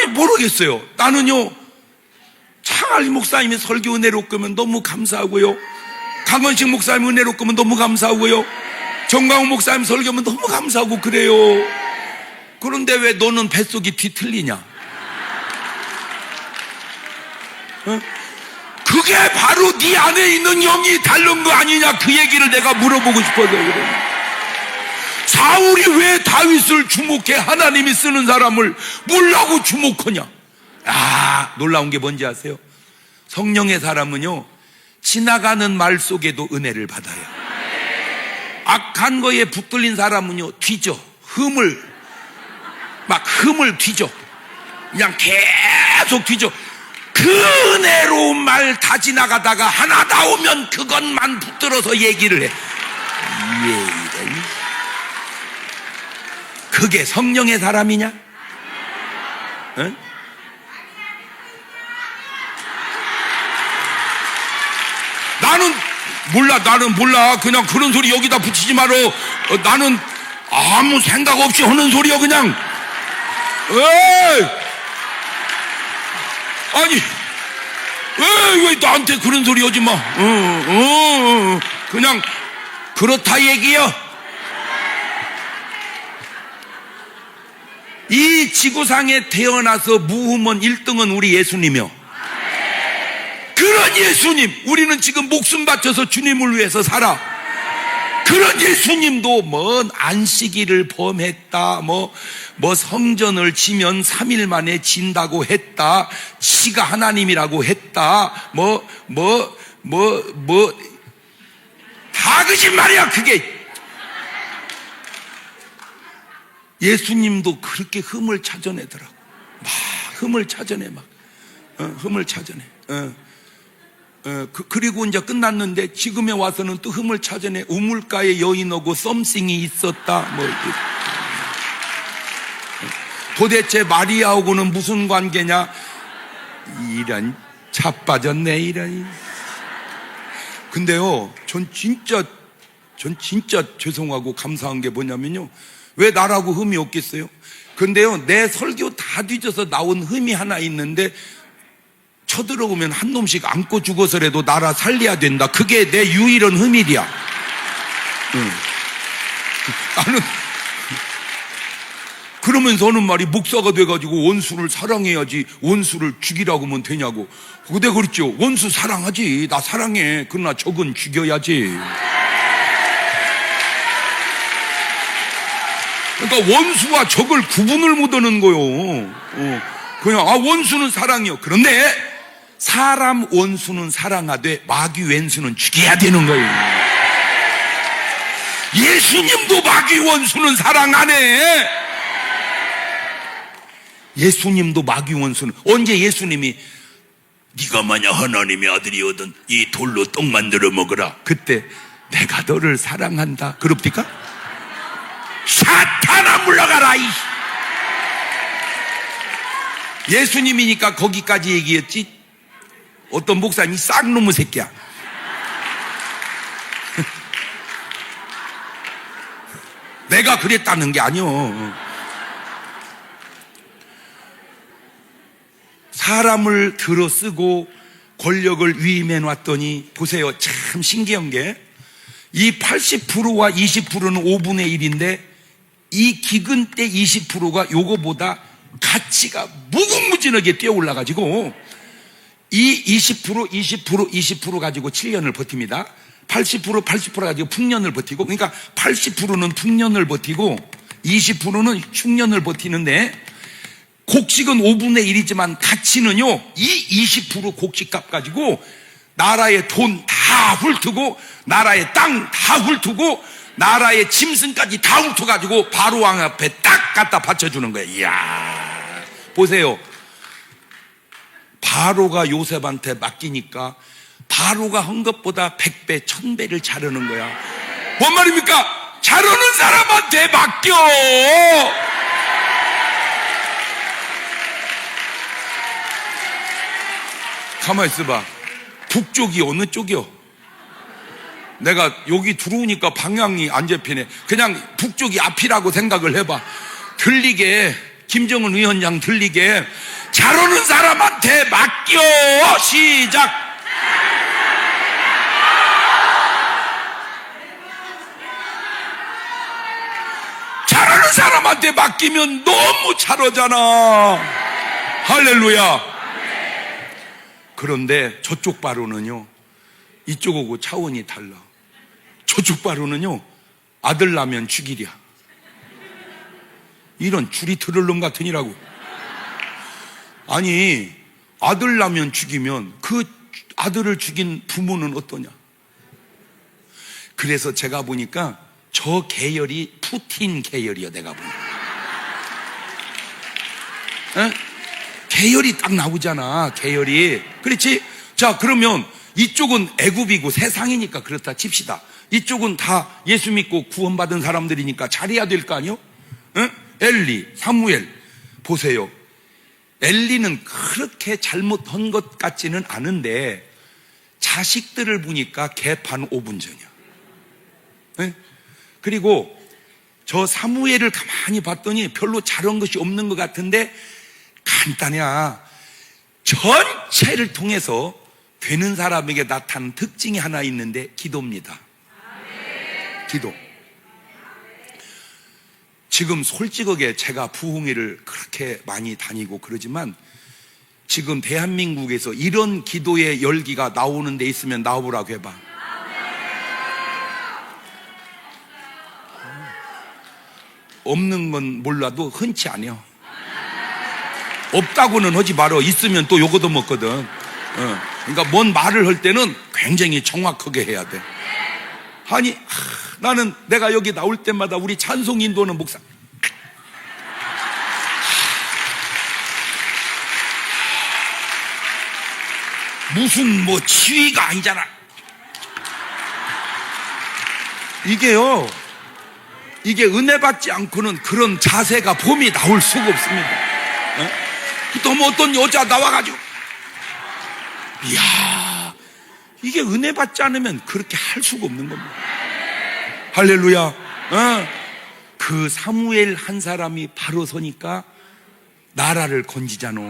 모르겠어요. 나는요, 창할 목사님이 설교 은혜롭게 하면 너무 감사하고요, 강원식 목사님 은혜롭게 하면 너무 감사하고요, 정강훈 목사님 설교하면 너무 감사하고 그래요. 그런데 왜 너는 뱃속이 뒤틀리냐? 그게 바로 네 안에 있는 영이 다른 거 아니냐? 그 얘기를 내가 물어보고 싶어서 그래. 사울이 왜 다윗을 주목해? 하나님이 쓰는 사람을 뭐라고 주목하냐? 놀라운 게 뭔지 아세요? 성령의 사람은요, 지나가는 말 속에도 은혜를 받아요. 악한 거에 붙들린 사람은요, 뒤져. 흠을 뒤져. 그냥 계속 뒤져. 그 은혜로운 말 다 지나가다가 하나 나오면 그것만 붙들어서 얘기를 해. 그게 성령의 사람이냐? 응? 나는 몰라. 그냥 그런 소리 여기다 붙이지 마라. 나는 아무 생각 없이 하는 소리야 그냥. 에이! 왜 나한테 그런 소리 하지 마. 그냥 그렇다 얘기야. 이 지구상에 태어나서 무흠은 1등은 우리 예수님이요. 그런 예수님, 우리는 지금 목숨 바쳐서 주님을 위해서 살아. 그런 예수님도 안식일을 범했다, 성전을 지면 3일 만에 진다고 했다, 지가 하나님이라고 했다, 다 거짓말이야 그게. 예수님도 그렇게 흠을 찾아내더라고. 흠을 찾아내. 그리고 이제 끝났는데 지금에 와서는 또 흠을 찾아내. 우물가에 여인하고 썸씽이 있었다. 도대체 마리아하고는 무슨 관계냐? 이런 자빠졌네 이런. 근데요, 전 진짜 죄송하고 감사한 게 뭐냐면요, 왜 나라고 흠이 없겠어요? 근데요, 내 설교 다 뒤져서 나온 흠이 하나 있는데, 쳐들어오면 한 놈씩 안고 죽어서라도 나라 살려야 된다. 그게 내 유일한 흠일이야. 나는 그러면서 하는 말이 목사가 돼가지고 원수를 사랑해야지 원수를 죽이라고 하면 되냐고. 그대 그랬죠. 원수 사랑하지. 나 사랑해. 그러나 적은 죽여야지. 그러니까 원수와 적을 구분을 못하는 거요. 그냥 원수는 사랑이요. 그런데 사람 원수는 사랑하되 마귀 원수는 죽여야 되는 거예요. 예수님도 마귀 원수는 사랑 안 해. 예수님도 마귀 원수는, 언제 예수님이 네가 만약 하나님의 아들이거든 이 돌로 떡 만들어 먹으라. 그때 내가 너를 사랑한다 그럽니까? 사탄아 물러가라. 예수님이니까 거기까지 얘기했지. 어떤 목사님이 쌍놈의 새끼야. 내가 그랬다는 게 아니요. 사람을 들어 쓰고 권력을 위임해 놨더니 보세요. 참 신기한 게 이 80%와 20%는 5분의 1인데 이 기근 때 20%가 요거보다 가치가 무궁무진하게 뛰어 올라가지고 이 20% 가지고 7년을 버팁니다. 80% 가지고 풍년을 버티고, 그러니까 80%는 풍년을 버티고 20%는 흉년을 버티는데 곡식은 5분의 1이지만 가치는요, 이 20% 곡식값 가지고 나라의 돈 다 훑고 나라의 땅 다 훑고 나라의 짐승까지 다 훑어가지고 바로 왕 앞에 딱 갖다 바쳐주는 거예요. 이야, 보세요. 바로가 요셉한테 맡기니까 바로가 한 것보다 100배, 1000배를 잘하는 거야. 뭔 말입니까? 잘하는 사람한테 맡겨. 가만히 있어봐. 북쪽이 어느 쪽이요? 내가 여기 들어오니까 방향이 안 잡히네. 그냥 북쪽이 앞이라고 생각을 해봐. 들리게, 김정은 위원장 들리게. 잘하는 사람한테 맡겨. 시작. 잘하는 사람한테 맡기면 너무 잘하잖아. 할렐루야. 그런데 저쪽 바로는요, 이쪽하고 차원이 달라. 저쪽 바로는요, 아들 나면 죽이랴. 이런 줄이 들을 놈 같으니라고. 아니, 아들 나면 죽이면 그 아들을 죽인 부모는 어떠냐. 그래서 제가 보니까 저 계열이 푸틴 계열이야. 내가 보니까 계열이 딱 나오잖아. 계열이. 그렇지? 자, 그러면 이쪽은 애굽이고 세상이니까 그렇다 칩시다. 이쪽은 다 예수 믿고 구원받은 사람들이니까 잘해야 될 거 아니요? 엘리, 사무엘 보세요. 엘리는 그렇게 잘못한 것 같지는 않은데 자식들을 보니까 개판 5분 전이야. 그리고 저 사무엘을 가만히 봤더니 별로 잘한 것이 없는 것 같은데 간단해야. 전체를 통해서 되는 사람에게 나타난 특징이 하나 있는데 기도입니다. 기도. 지금 솔직하게 제가 부흥회를 그렇게 많이 다니고 그러지만 지금 대한민국에서 이런 기도의 열기가 나오는 데 있으면 나오라고 해봐. 없는 건 몰라도 흔치 않아요. 없다고는 하지 말어. 있으면 또 요거도 먹거든. 그러니까 뭔 말을 할 때는 굉장히 정확하게 해야 돼. 아니, 나는 내가 여기 나올 때마다 우리 찬송 인도는 목사 무슨 뭐 치위가 아니잖아. 이게요, 이게 은혜 받지 않고는 그런 자세가 봄이 나올 수가 없습니다. 또 뭐 어떤 여자 나와가지고, 이야, 이게 은혜 받지 않으면 그렇게 할 수가 없는 겁니다. 할렐루야. 그 사무엘 한 사람이 바로 서니까 나라를 건지잖아.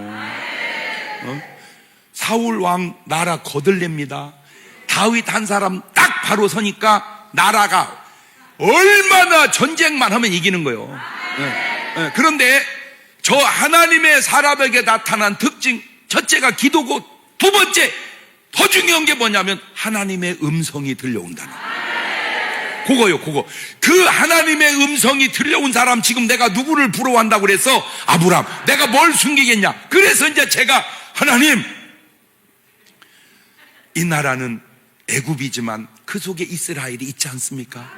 사울 왕 나라 거들냅니다. 다윗 한 사람 딱 바로 서니까 나라가 얼마나 전쟁만 하면 이기는 거예요. 그런데 저 하나님의 사람에게 나타난 특징, 첫째가 기도고, 두 번째 더 중요한 게 뭐냐면 하나님의 음성이 들려온다는 거예요. 그거 그 하나님의 음성이 들려온 사람, 지금 내가 누구를 부러워한다고 그래서 아브람, 내가 뭘 숨기겠냐. 그래서 이제 제가 하나님, 이 나라는 애굽이지만 그 속에 이스라엘이 있지 않습니까?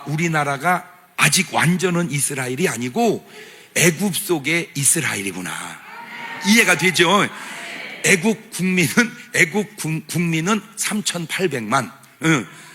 우리나라가 아직 완전한 이스라엘이 아니고 애굽 속에 이스라엘이구나. 이해가 되죠? 애굽 국민은 3,800만.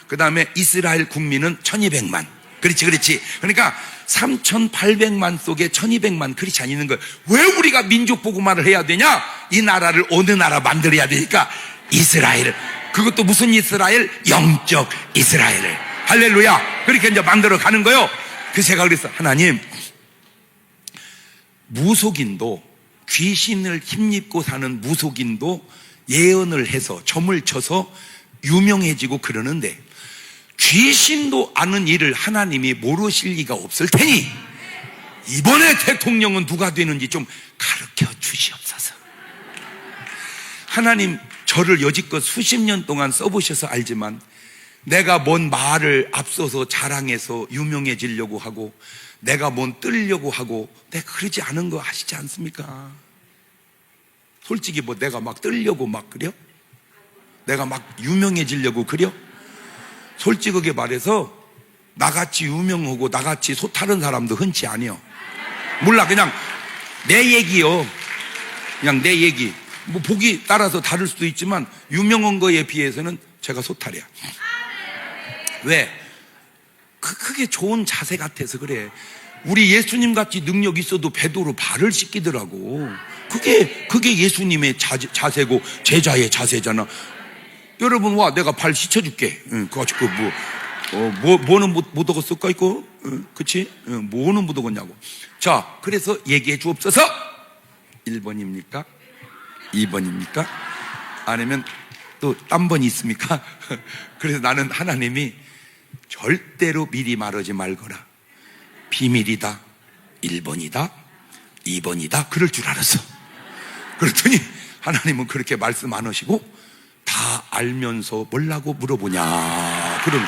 그 다음에 이스라엘 국민은 1,200만. 그렇지. 그러니까 3,800만 속에 1,200만 크리스찬이 있는 거예요. 왜 우리가 민족 복음화를 해야 되냐? 이 나라를 어느 나라 만들어야 되니까 이스라엘을. 그것도 무슨 이스라엘? 영적 이스라엘을. 할렐루야. 그렇게 이제 만들어 가는 거예요. 그래서 제가 그랬어. 하나님, 무속인도, 귀신을 힘입고 사는 무속인도 예언을 해서 점을 쳐서 유명해지고 그러는데 귀신도 아는 일을 하나님이 모르실 리가 없을 테니 이번에 대통령은 누가 되는지 좀 가르쳐 주시옵소서. 하나님, 저를 여지껏 수십 년 동안 써보셔서 알지만 내가 뭔 말을 앞서서 자랑해서 유명해지려고 하고 내가 뭔 뜨려고 하고 내가 그러지 않은 거 아시지 않습니까? 솔직히 뭐 내가 막 뜨려고 막 그려? 내가 막 유명해지려고 그려? 솔직하게 말해서 나같이 유명하고 나같이 소 타는 사람도 흔치 아니요. 몰라, 그냥 내 얘기요. 그냥 내 얘기. 뭐 보기 따라서 다를 수도 있지만 유명한 거에 비해서는 제가 소탈이야. 왜? 그게 좋은 자세 같아서 그래. 우리 예수님 같이 능력 있어도 베드로 발을 씻기더라고. 그게 예수님의 자세고 제자의 자세잖아. 여러분, 와, 내가 발 씻어줄게. 그거 뭐는 못 얻었을까 이거? 그치? 뭐는 못 얻었냐고. 자, 그래서 얘기해 주옵소서. 1번입니까? 2번입니까? 아니면 또 딴 번이 있습니까? 그래서 나는 하나님이 절대로 미리 말하지 말거라. 비밀이다. 1번이다. 2번이다. 그럴 줄 알았어. 그랬더니 하나님은 그렇게 말씀 안 하시고 다 알면서 뭐라고 물어보냐. 그러는.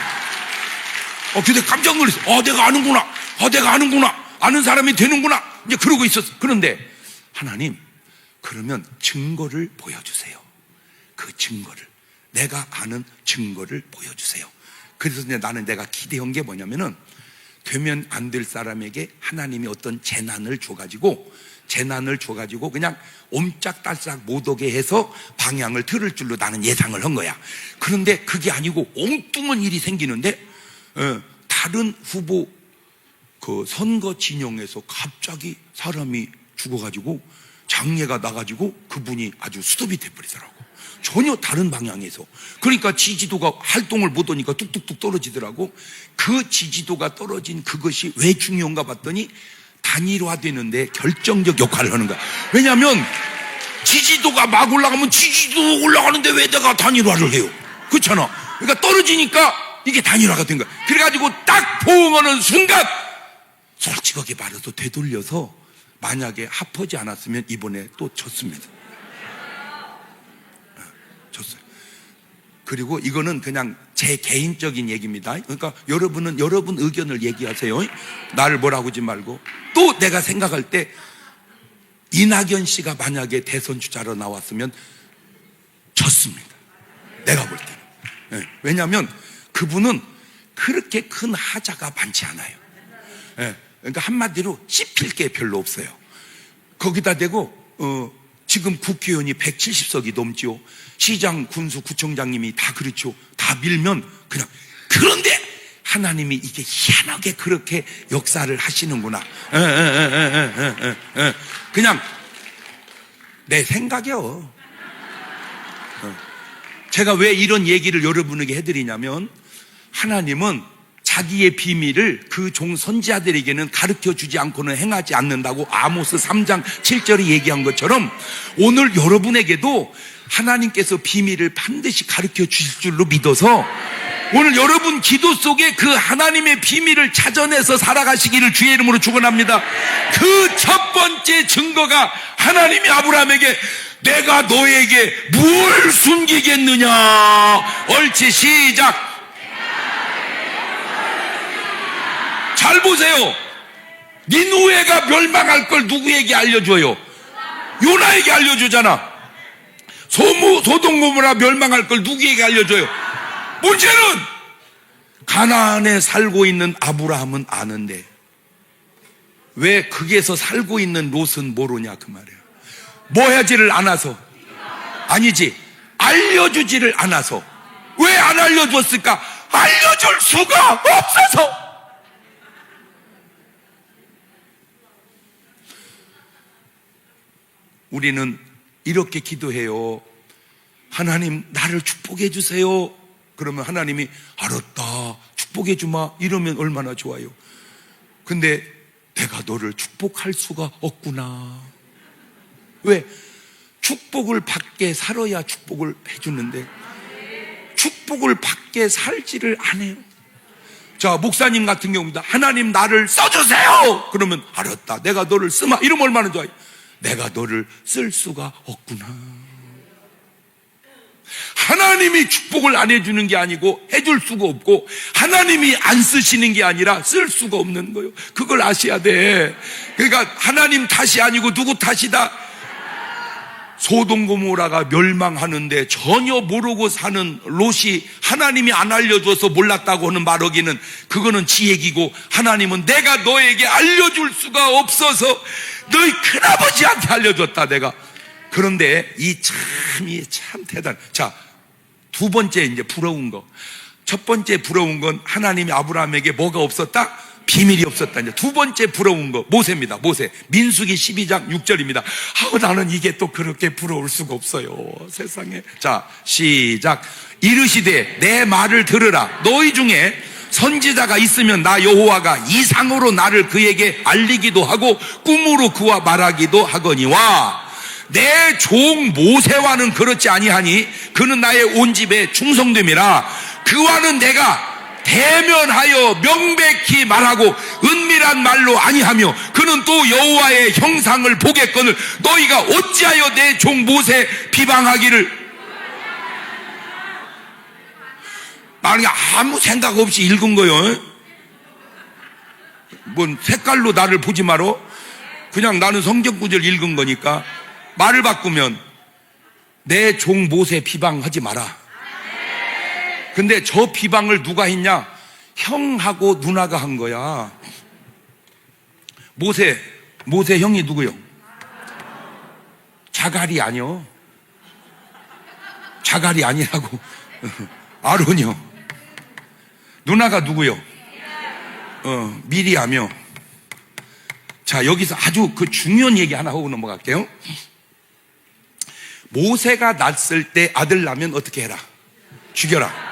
근데 깜짝 놀랐어. 내가 아는구나. 내가 아는구나. 아는 사람이 되는구나. 이제 그러고 있었어. 그런데 하나님, 그러면 증거를 보여주세요. 그 증거를. 내가 아는 증거를 보여주세요. 그래서 나는 내가 기대한 게 뭐냐면은 되면 안 될 사람에게 하나님이 어떤 재난을 줘가지고 그냥 옴짝달싹 못 오게 해서 방향을 틀을 줄로 나는 예상을 한 거야. 그런데 그게 아니고 엉뚱한 일이 생기는데 다른 후보 그 선거 진영에서 갑자기 사람이 죽어가지고 장례가 나가지고 그분이 아주 스톱이 돼버리더라고. 전혀 다른 방향에서. 그러니까 지지도가 활동을 못 하니까 뚝뚝뚝 떨어지더라고. 그 지지도가 떨어진 그것이 왜 중요한가 봤더니 단일화되는데 결정적 역할을 하는 거야. 왜냐하면 지지도가 막 올라가면 지지도 올라가는데 왜 내가 단일화를 해요? 그렇잖아. 그러니까 떨어지니까 이게 단일화가 된 거야. 그래가지고 딱 포옹하는 순간 솔직하게 말해서 되돌려서 만약에 합하지 않았으면 이번에 또 졌습니다. 졌어요. 그리고 이거는 그냥 제 개인적인 얘기입니다. 그러니까 여러분은 여러분 의견을 얘기하세요. 나를 뭐라고 하지 말고. 또 내가 생각할 때 이낙연 씨가 만약에 대선 주자로 나왔으면 졌습니다. 내가 볼 때는. 왜냐하면 그분은 그렇게 큰 하자가 많지 않아요. 그러니까 한마디로 씹힐 게 별로 없어요. 거기다 대고 지금 국회의원이 170석이 넘지요. 시장, 군수, 구청장님이 다 그렇죠. 다 밀면 그냥. 그런데 하나님이 이게 희한하게 그렇게 역사를 하시는구나. 그냥 내 생각이요. 제가 왜 이런 얘기를 여러분에게 해드리냐면 하나님은 자기의 비밀을 그 종 선지자들에게는 가르쳐 주지 않고는 행하지 않는다고 아모스 3장 7절이 얘기한 것처럼 오늘 여러분에게도 하나님께서 비밀을 반드시 가르쳐 주실 줄로 믿어서 오늘 여러분 기도 속에 그 하나님의 비밀을 찾아내서 살아가시기를 주의 이름으로 축원합니다. 그 첫 번째 증거가 하나님이 아브라함에게 내가 너에게 뭘 숨기겠느냐. 옳지, 시작. 잘 보세요. 니누에가 멸망할 걸 누구에게 알려줘요? 요나에게 알려주잖아. 소돔 고모라 멸망할 걸 누구에게 알려줘요? 문제는 가나안에 살고 있는 아브라함은 아는데 왜 거기에서 살고 있는 롯은 모르냐 그 말이에요. 뭐 하지를 않아서. 아니지, 알려주지를 않아서. 왜 안 알려줬을까? 알려줄 수가 없어서. 우리는 이렇게 기도해요. 하나님 나를 축복해 주세요. 그러면 하나님이 알았다, 축복해 주마, 이러면 얼마나 좋아요. 근데 내가 너를 축복할 수가 없구나. 왜? 축복을 받게 살아야 축복을 해주는데 축복을 받게 살지를 안 해요. 자, 목사님 같은 경우입니다. 하나님 나를 써주세요. 그러면 알았다, 내가 너를 쓰마, 이러면 얼마나 좋아요. 내가 너를 쓸 수가 없구나. 하나님이 축복을 안 해주는 게 아니고 해줄 수가 없고 하나님이 안 쓰시는 게 아니라 쓸 수가 없는 거예요. 그걸 아셔야 돼. 그러니까 하나님 탓이 아니고 누구 탓이다? 소돔 고모라가 멸망하는데 전혀 모르고 사는 롯이 하나님이 안 알려줘서 몰랐다고 하는 말하기는 그거는 지 얘기고, 하나님은 내가 너에게 알려줄 수가 없어서 너희 큰아버지한테 알려줬다 내가. 그런데 이 참 대단. 자, 두 번째 이제 부러운 거. 첫 번째 부러운 건 하나님이 아브라함에게 뭐가 없었다? 비밀이 없었다. 이제 두 번째 부러운 거 모세입니다. 모세. 민수기 12장 6절입니다. 나는 이게 또 그렇게 부러울 수가 없어요, 세상에. 자, 시작. 이르시되 내 말을 들으라. 너희 중에 선지자가 있으면 나 여호와가 이상으로 나를 그에게 알리기도 하고 꿈으로 그와 말하기도 하거니와 내 종 모세와는 그렇지 아니하니 그는 나의 온 집에 충성됨이라. 그와는 내가 대면하여 명백히 말하고 은밀한 말로 아니하며 그는 또 여호와의 형상을 보겠거늘 너희가 어찌하여 내 종 모세 비방하기를. 나는 아무 생각 없이 읽은 거요. 뭔 색깔로 나를 보지 마라. 그냥 나는 성경 구절 읽은 거니까. 말을 바꾸면 내 종 모세 비방하지 마라. 근데 저 비방을 누가 했냐? 형하고 누나가 한 거야. 모세 형이 누구요? 자갈이 아니요. 자갈이 아니라고. 아론이요. 누나가 누구요? 미리아며. 자, 여기서 아주 그 중요한 얘기 하나 하고 넘어갈게요. 모세가 낳았을 때 아들 낳으면 어떻게 해라? 죽여라.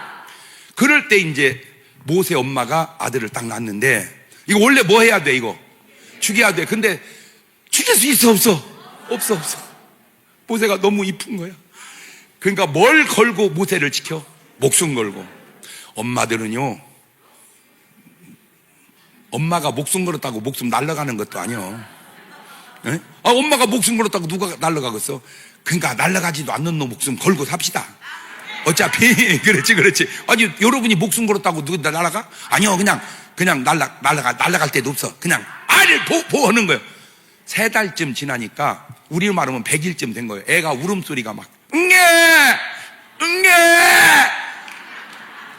그럴 때 이제 모세 엄마가 아들을 딱 낳았는데, 이거 원래 뭐 해야 돼? 이거 죽여야 돼. 근데 죽일 수 있어? 없어. 모세가 너무 이쁜 거야. 그러니까 뭘 걸고 모세를 지켜? 목숨 걸고. 엄마들은요, 엄마가 목숨 걸었다고 목숨 날아가는 것도 아니요. 엄마가 목숨 걸었다고 누가 날아가겠어? 그러니까 날아가지도 않는 놈 목숨 걸고 삽시다. 어차피. 그렇지. 아니, 여러분이 목숨 걸었다고 누가 날아가? 아니요, 그냥 날아갈 때도 없어. 그냥 아이를 보호하는 거예요. 3달쯤 지나니까 우리 말하면 100일쯤 된 거예요. 애가 울음소리가 막 응애.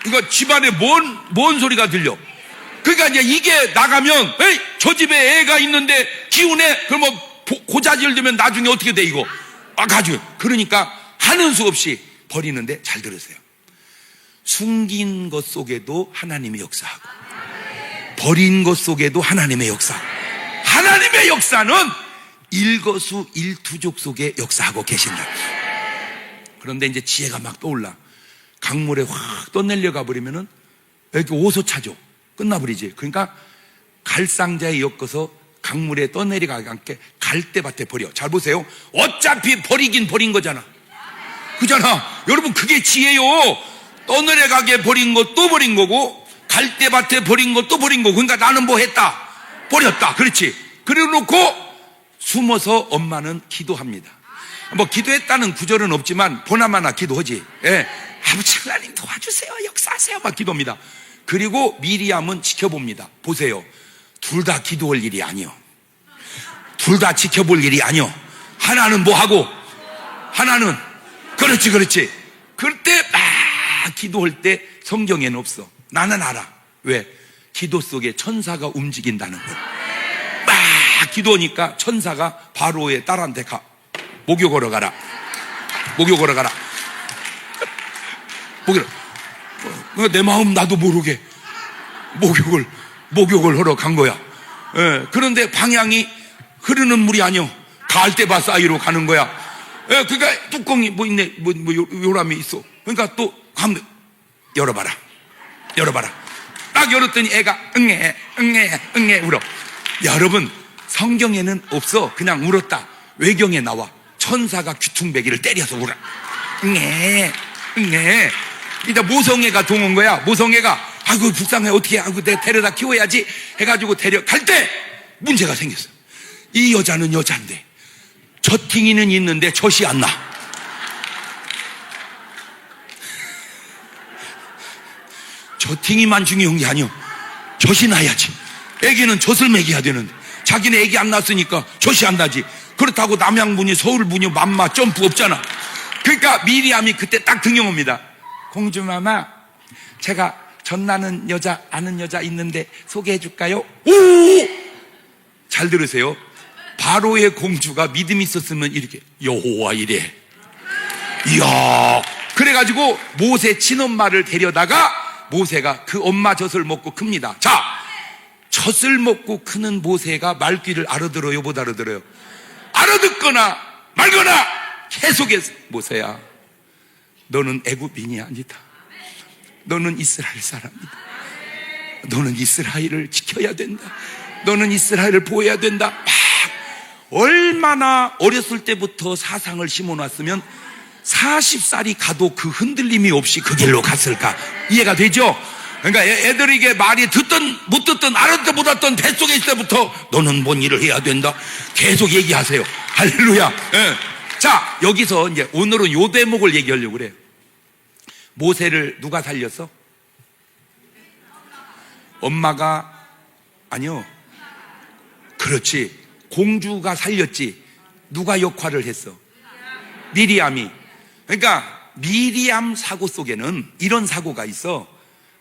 이거 집안에 뭔 소리가 들려. 그러니까 이제 이게 나가면, 에이, 저 집에 애가 있는데 기운해. 그러면 고자질 되면 나중에 어떻게 돼 이거? 가지고. 그러니까 하는 수 없이 버리는데, 잘 들으세요. 숨긴 것 속에도 하나님의 역사하고 버린 것 속에도 하나님의 역사. 하나님의 역사는 일거수일투족 속에 역사하고 계신다. 그런데 이제 지혜가 막 떠올라. 강물에 확 떠내려 가버리면은 이렇게 오소차죠. 끝나버리지. 그러니까 갈상자에 엮어서 강물에 떠내려가게 함께 갈대밭에 버려. 잘 보세요. 어차피 버리긴 버린 거잖아. 그잖아. 여러분, 그게 지혜요. 떠내려가게 버린 것도 버린 거고 갈대밭에 버린 것도 버린 거고. 그러니까 나는 뭐 했다? 버렸다. 그렇지. 그래 놓고 숨어서 엄마는 기도합니다. 뭐 기도했다는 구절은 없지만 보나마나 기도하지. 예. 아버지 하나님 도와주세요, 역사하세요, 막 기도합니다. 그리고 미리암은 지켜봅니다. 보세요. 둘 다 기도할 일이 아니요. 둘 다 지켜볼 일이 아니요. 하나는 뭐 하고 하나는 그렇지. 그럴 때 막 기도할 때 성경에는 없어. 나는 알아. 왜? 기도 속에 천사가 움직인다는 거. 막 기도하니까 천사가 바로의 딸한테 가. 목욕하러 가라. 목욕. 내 마음 나도 모르게 목욕을 하러 간 거야. 예, 그런데 방향이 흐르는 물이 아니요. 갈대밭 사이로 가는 거야. 예, 그러니까 뚜껑이 뭐 있네, 요람이 있어. 그러니까 또 가면 열어봐라. 딱 열었더니 애가 응애 울어. 여러분, 성경에는 없어. 그냥 울었다. 외경에 나와. 천사가 귀퉁배기를 때려서 울어. 응애. 이제 모성애가 동온 거야. 모성애가 아이고 불쌍해, 어떻게 해, 아이고 내가 데려다 키워야지 해가지고 데려갈 때 문제가 생겼어. 이 여자는 여자인데 젖팅이는 있는데 젖이 안 나. 젖팅이만 중요한 게 아니오. 젖이 나야지. 애기는 젖을 먹여야 되는데 자기는 애기 안 낳았으니까 젖이 안 나지. 그렇다고 남양분이 서울분이 맘마 점프 없잖아. 그러니까 미리암이 그때 딱 등용합니다. 공주마마, 제가 전나는 여자, 아는 여자 있는데 소개해 줄까요? 오! 잘 들으세요. 바로의 공주가 믿음이 있었으면 이렇게 여호와 이래. 이야. 그래가지고 모세 친엄마를 데려다가 모세가 그 엄마 젖을 먹고 큽니다. 자, 젖을 먹고 크는 모세가 말귀를 알아들어요, 못 알아들어요? 알아듣거나 말거나 계속해서 모세야, 너는 애굽인이 아니다. 너는 이스라엘 사람이다. 너는 이스라엘을 지켜야 된다. 너는 이스라엘을 보호해야 된다. 막 얼마나 어렸을 때부터 사상을 심어놨으면 40살이 가도 그 흔들림이 없이 그 길로 갔을까? 이해가 되죠? 그러니까 애들에게 말이 듣든 못 듣든 알았든 못 알았든 뱃속에 있을 때부터 너는 뭔 일을 해야 된다. 계속 얘기하세요. 할렐루야. 예. 자, 여기서 이제 오늘은 요 대목을 얘기하려고 그래요. 모세를 누가 살렸어? 엄마가 아니요. 그렇지. 공주가 살렸지. 누가 역할을 했어? 미리암이. 그러니까 미리암 사고 속에는 이런 사고가 있어.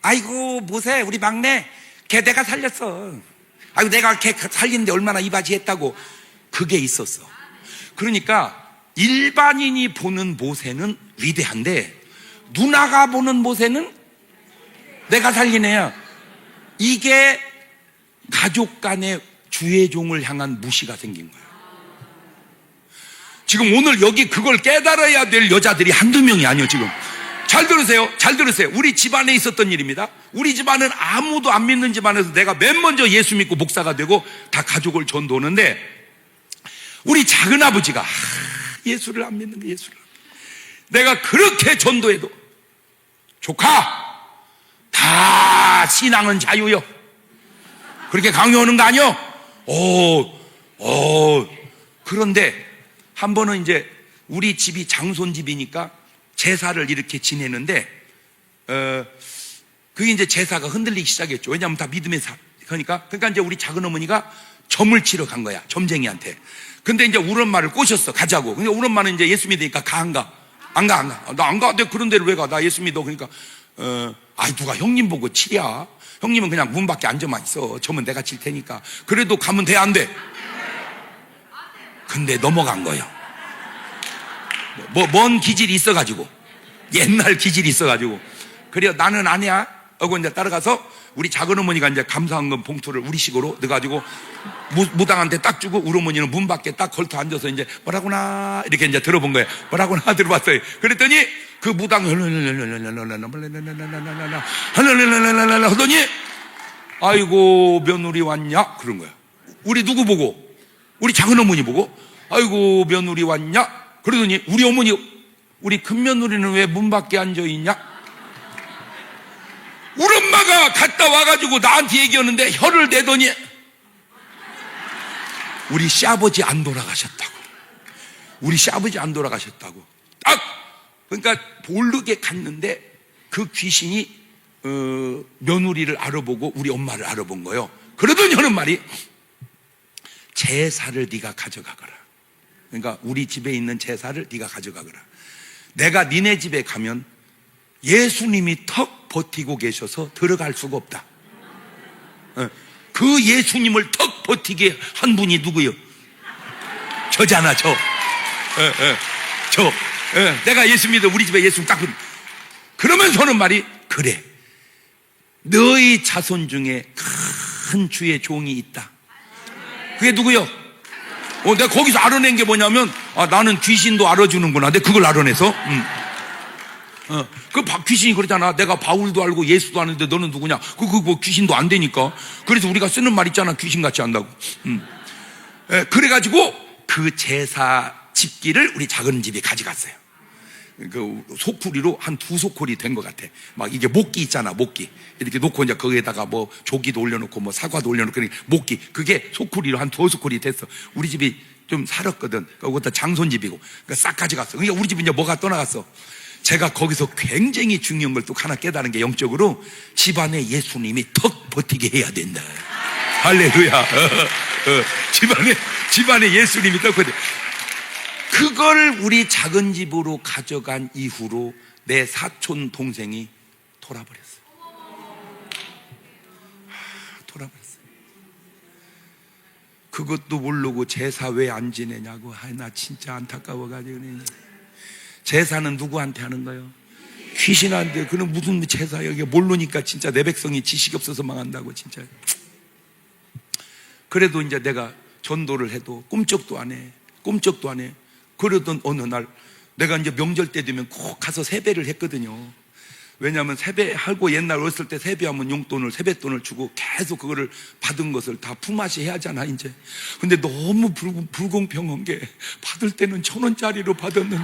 아이고 모세 우리 막내 걔 내가 살렸어. 아이고 내가 걔 살리는데 얼마나 이바지했다고. 그게 있었어. 그러니까 일반인이 보는 모세는 위대한데 누나가 보는 모세는 내가 살린 애야. 이게 가족 간의 주의종을 향한 무시가 생긴 거야. 지금 오늘 여기 그걸 깨달아야 될 여자들이 한두 명이 아니에요. 지금 잘 들으세요. 우리 집안에 있었던 일입니다. 우리 집안은 아무도 안 믿는 집안에서 내가 맨 먼저 예수 믿고 목사가 되고 다 가족을 전도하는데 우리 작은아버지가 예수를 안 믿는 거예요. 내가 그렇게 전도해도 조카 다 신앙은 자유요. 그렇게 강요하는 거 아니요? 그런데 한 번은 이제 우리 집이 장손집이니까 제사를 이렇게 지내는데 그게 이제 제사가 흔들리기 시작했죠. 왜냐하면 다 믿음의 그러니까 이제 우리 작은 어머니가 점을 치러 간 거야. 점쟁이한테. 근데 이제 우리 엄마를 꼬셨어. 가자고. 그러니까 우리 엄마는 이제 예수 믿으니까 안 가. 나 안 가. 내가 그런 데를 왜 가? 나 예수 믿어. 그러니까 누가 형님 보고 치랴. 형님은 그냥 문 밖에 앉아만 있어. 점은 내가 칠 테니까. 그래도 가면 돼, 안 돼? 근데 넘어간 거예요. 뭔 기질이 있어가지고. 옛날 기질이 있어가지고. 그래요. 나는 아니야. 하고 이제 따라가서 우리 작은 어머니가 이제 감사한금 봉투를 우리식으로 넣어가지고 무당한테 딱 주고 우리 어머니는 문 밖에 딱 걸터 앉아서 이제 뭐라구나 이렇게 이제 들어본 거예요. 뭐라구나 들어봤어요. 그랬더니 그 무당 하더니 아이고 며느리 왔냐? 그런 거야. 우리 누구 보고? 우리 작은 어머니 보고 아이고 며느리 왔냐? 그러더니 우리 어머니, 우리 큰며느리는 왜 문 밖에 앉아있냐? 우리 엄마가 갔다 와가지고 나한테 얘기하는데 혀를 내더니 우리 시아버지 안 돌아가셨다고. 우리 시아버지 안 돌아가셨다고. 딱! 그러니까 모르게 갔는데 그 귀신이 며느리를 알아보고 우리 엄마를 알아본 거예요. 그러더니 하는 말이 제사를 네가 가져가거라. 그러니까 우리 집에 있는 제사를 네가 가져가거라. 내가 니네 집에 가면 예수님이 턱 버티고 계셔서 들어갈 수가 없다. 그 예수님을 턱 버티게 한 분이 누구요? 저잖아, 저. 내가 예수 믿어. 우리 집에 예수 딱. 그러면서 하는 말이 그래. 너희 자손 중에 큰 주의 종이 있다. 그게 누구요? 내가 거기서 알아낸 게 뭐냐면, 나는 귀신도 알아주는구나. 내가 그걸 알아내서. 귀신이 그러잖아. 내가 바울도 알고 예수도 아는데 너는 누구냐? 뭐 귀신도 안 되니까. 그래서 우리가 쓰는 말 있잖아. 귀신같이 한다고. 그래가지고 그 제사 집기를 우리 작은 집이 가져갔어요. 그 소쿠리로 한 2소쿠리 된 것 같아. 막 이게 목기 있잖아, 목기. 이렇게 놓고 이제 거기에다가 뭐 조기도 올려놓고 뭐 사과도 올려놓고 목기. 그게 소쿠리로 한 2소쿠리 됐어. 우리 집이 좀 살았거든. 그것도 장손집이고. 그러니까 싹 가져갔어. 그러니까 우리 집이 이제 뭐가 떠나갔어. 제가 거기서 굉장히 중요한 걸 또 하나 깨달은 게 영적으로 집안에 예수님이 턱 버티게 해야 된다. 할렐루야. 집안에 예수님이 턱 버티게. 그걸 우리 작은 집으로 가져간 이후로 내 사촌 동생이 돌아버렸어요. 돌아버렸어요. 그것도 모르고 제사 왜 안 지내냐고. 나 진짜 안타까워가지고. 제사는 누구한테 하는 거예요? 귀신한테. 그럼 무슨 제사, 여기 모르니까 진짜 내 백성이 지식이 없어서 망한다고, 진짜. 그래도 이제 내가 전도를 해도 꿈쩍도 안 해. 꿈쩍도 안 해. 그러던 어느 날 내가 이제 명절 때 되면 꼭 가서 세배를 했거든요. 왜냐하면 세배하고 옛날 어렸을 때 세배하면 용돈을, 세뱃돈을 주고 계속 그거를 받은 것을 다 품앗이 해야 하잖아, 이제. 근데 너무 불공평한 게 받을 때는 1,000원짜리로 받았는데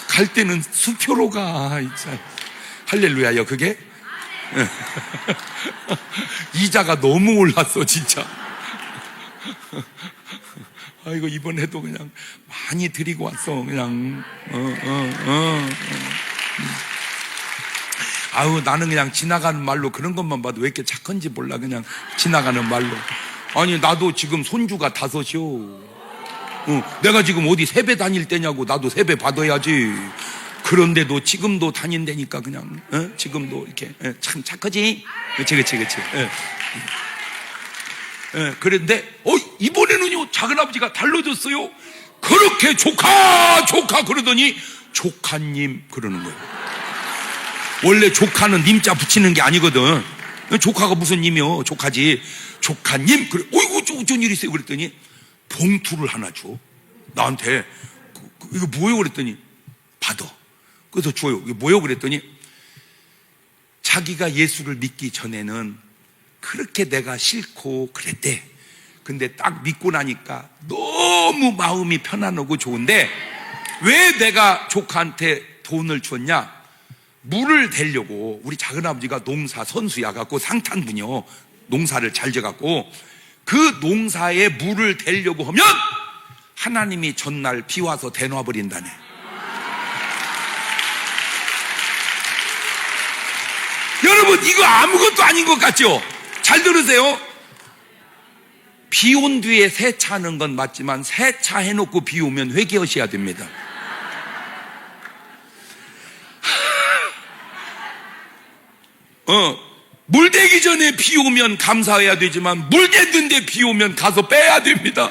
갈 때는 수표로 가. 진짜. 할렐루야요, 그게? 이자가 너무 올랐어, 진짜. 아이고, 이번에도 그냥 많이 드리고 왔어, 그냥. 아유, 나는 그냥 지나가는 말로 그런 것만 봐도 왜 이렇게 착한지 몰라, 그냥 지나가는 말로. 아니, 나도 지금 손주가 5이요. 내가 지금 어디 세배 다닐 때냐고. 나도 세배 받아야지. 그런데도 지금도 다닌다니까, 그냥. 지금도 이렇게. 참 착하지? 그치. 그런데 이번에는요 작은아버지가 달라졌어요. 그렇게 조카 그러더니 조카님 그러는 거예요. 원래 조카는 님자 붙이는 게 아니거든. 조카가 무슨 님이요? 조카지. 조카님. 그래. 어이구, 어쩐 일이 있어요? 그랬더니 봉투를 하나 줘. 나한테. 이거 뭐예요? 그랬더니 받아. 그래서 줘요. 이게 뭐예요? 그랬더니 자기가 예수를 믿기 전에는 그렇게 내가 싫고 그랬대. 근데 딱 믿고 나니까 너무 마음이 편안하고 좋은데 왜 내가 조카한테 돈을 줬냐? 물을 대려고. 우리 작은아버지가 농사 선수야 갖고 상탄분이요. 농사를 잘 져갖고 그 농사에 물을 대려고 하면 하나님이 전날 비 와서 대놔버린다네. 여러분, 이거 아무것도 아닌 것 같죠? 잘 들으세요. 비 온 뒤에 세차하는 건 맞지만 세차해놓고 비 오면 회개하셔야 됩니다. 물 대기 전에 비 오면 감사해야 되지만 물 댔는데 비 오면 가서 빼야 됩니다.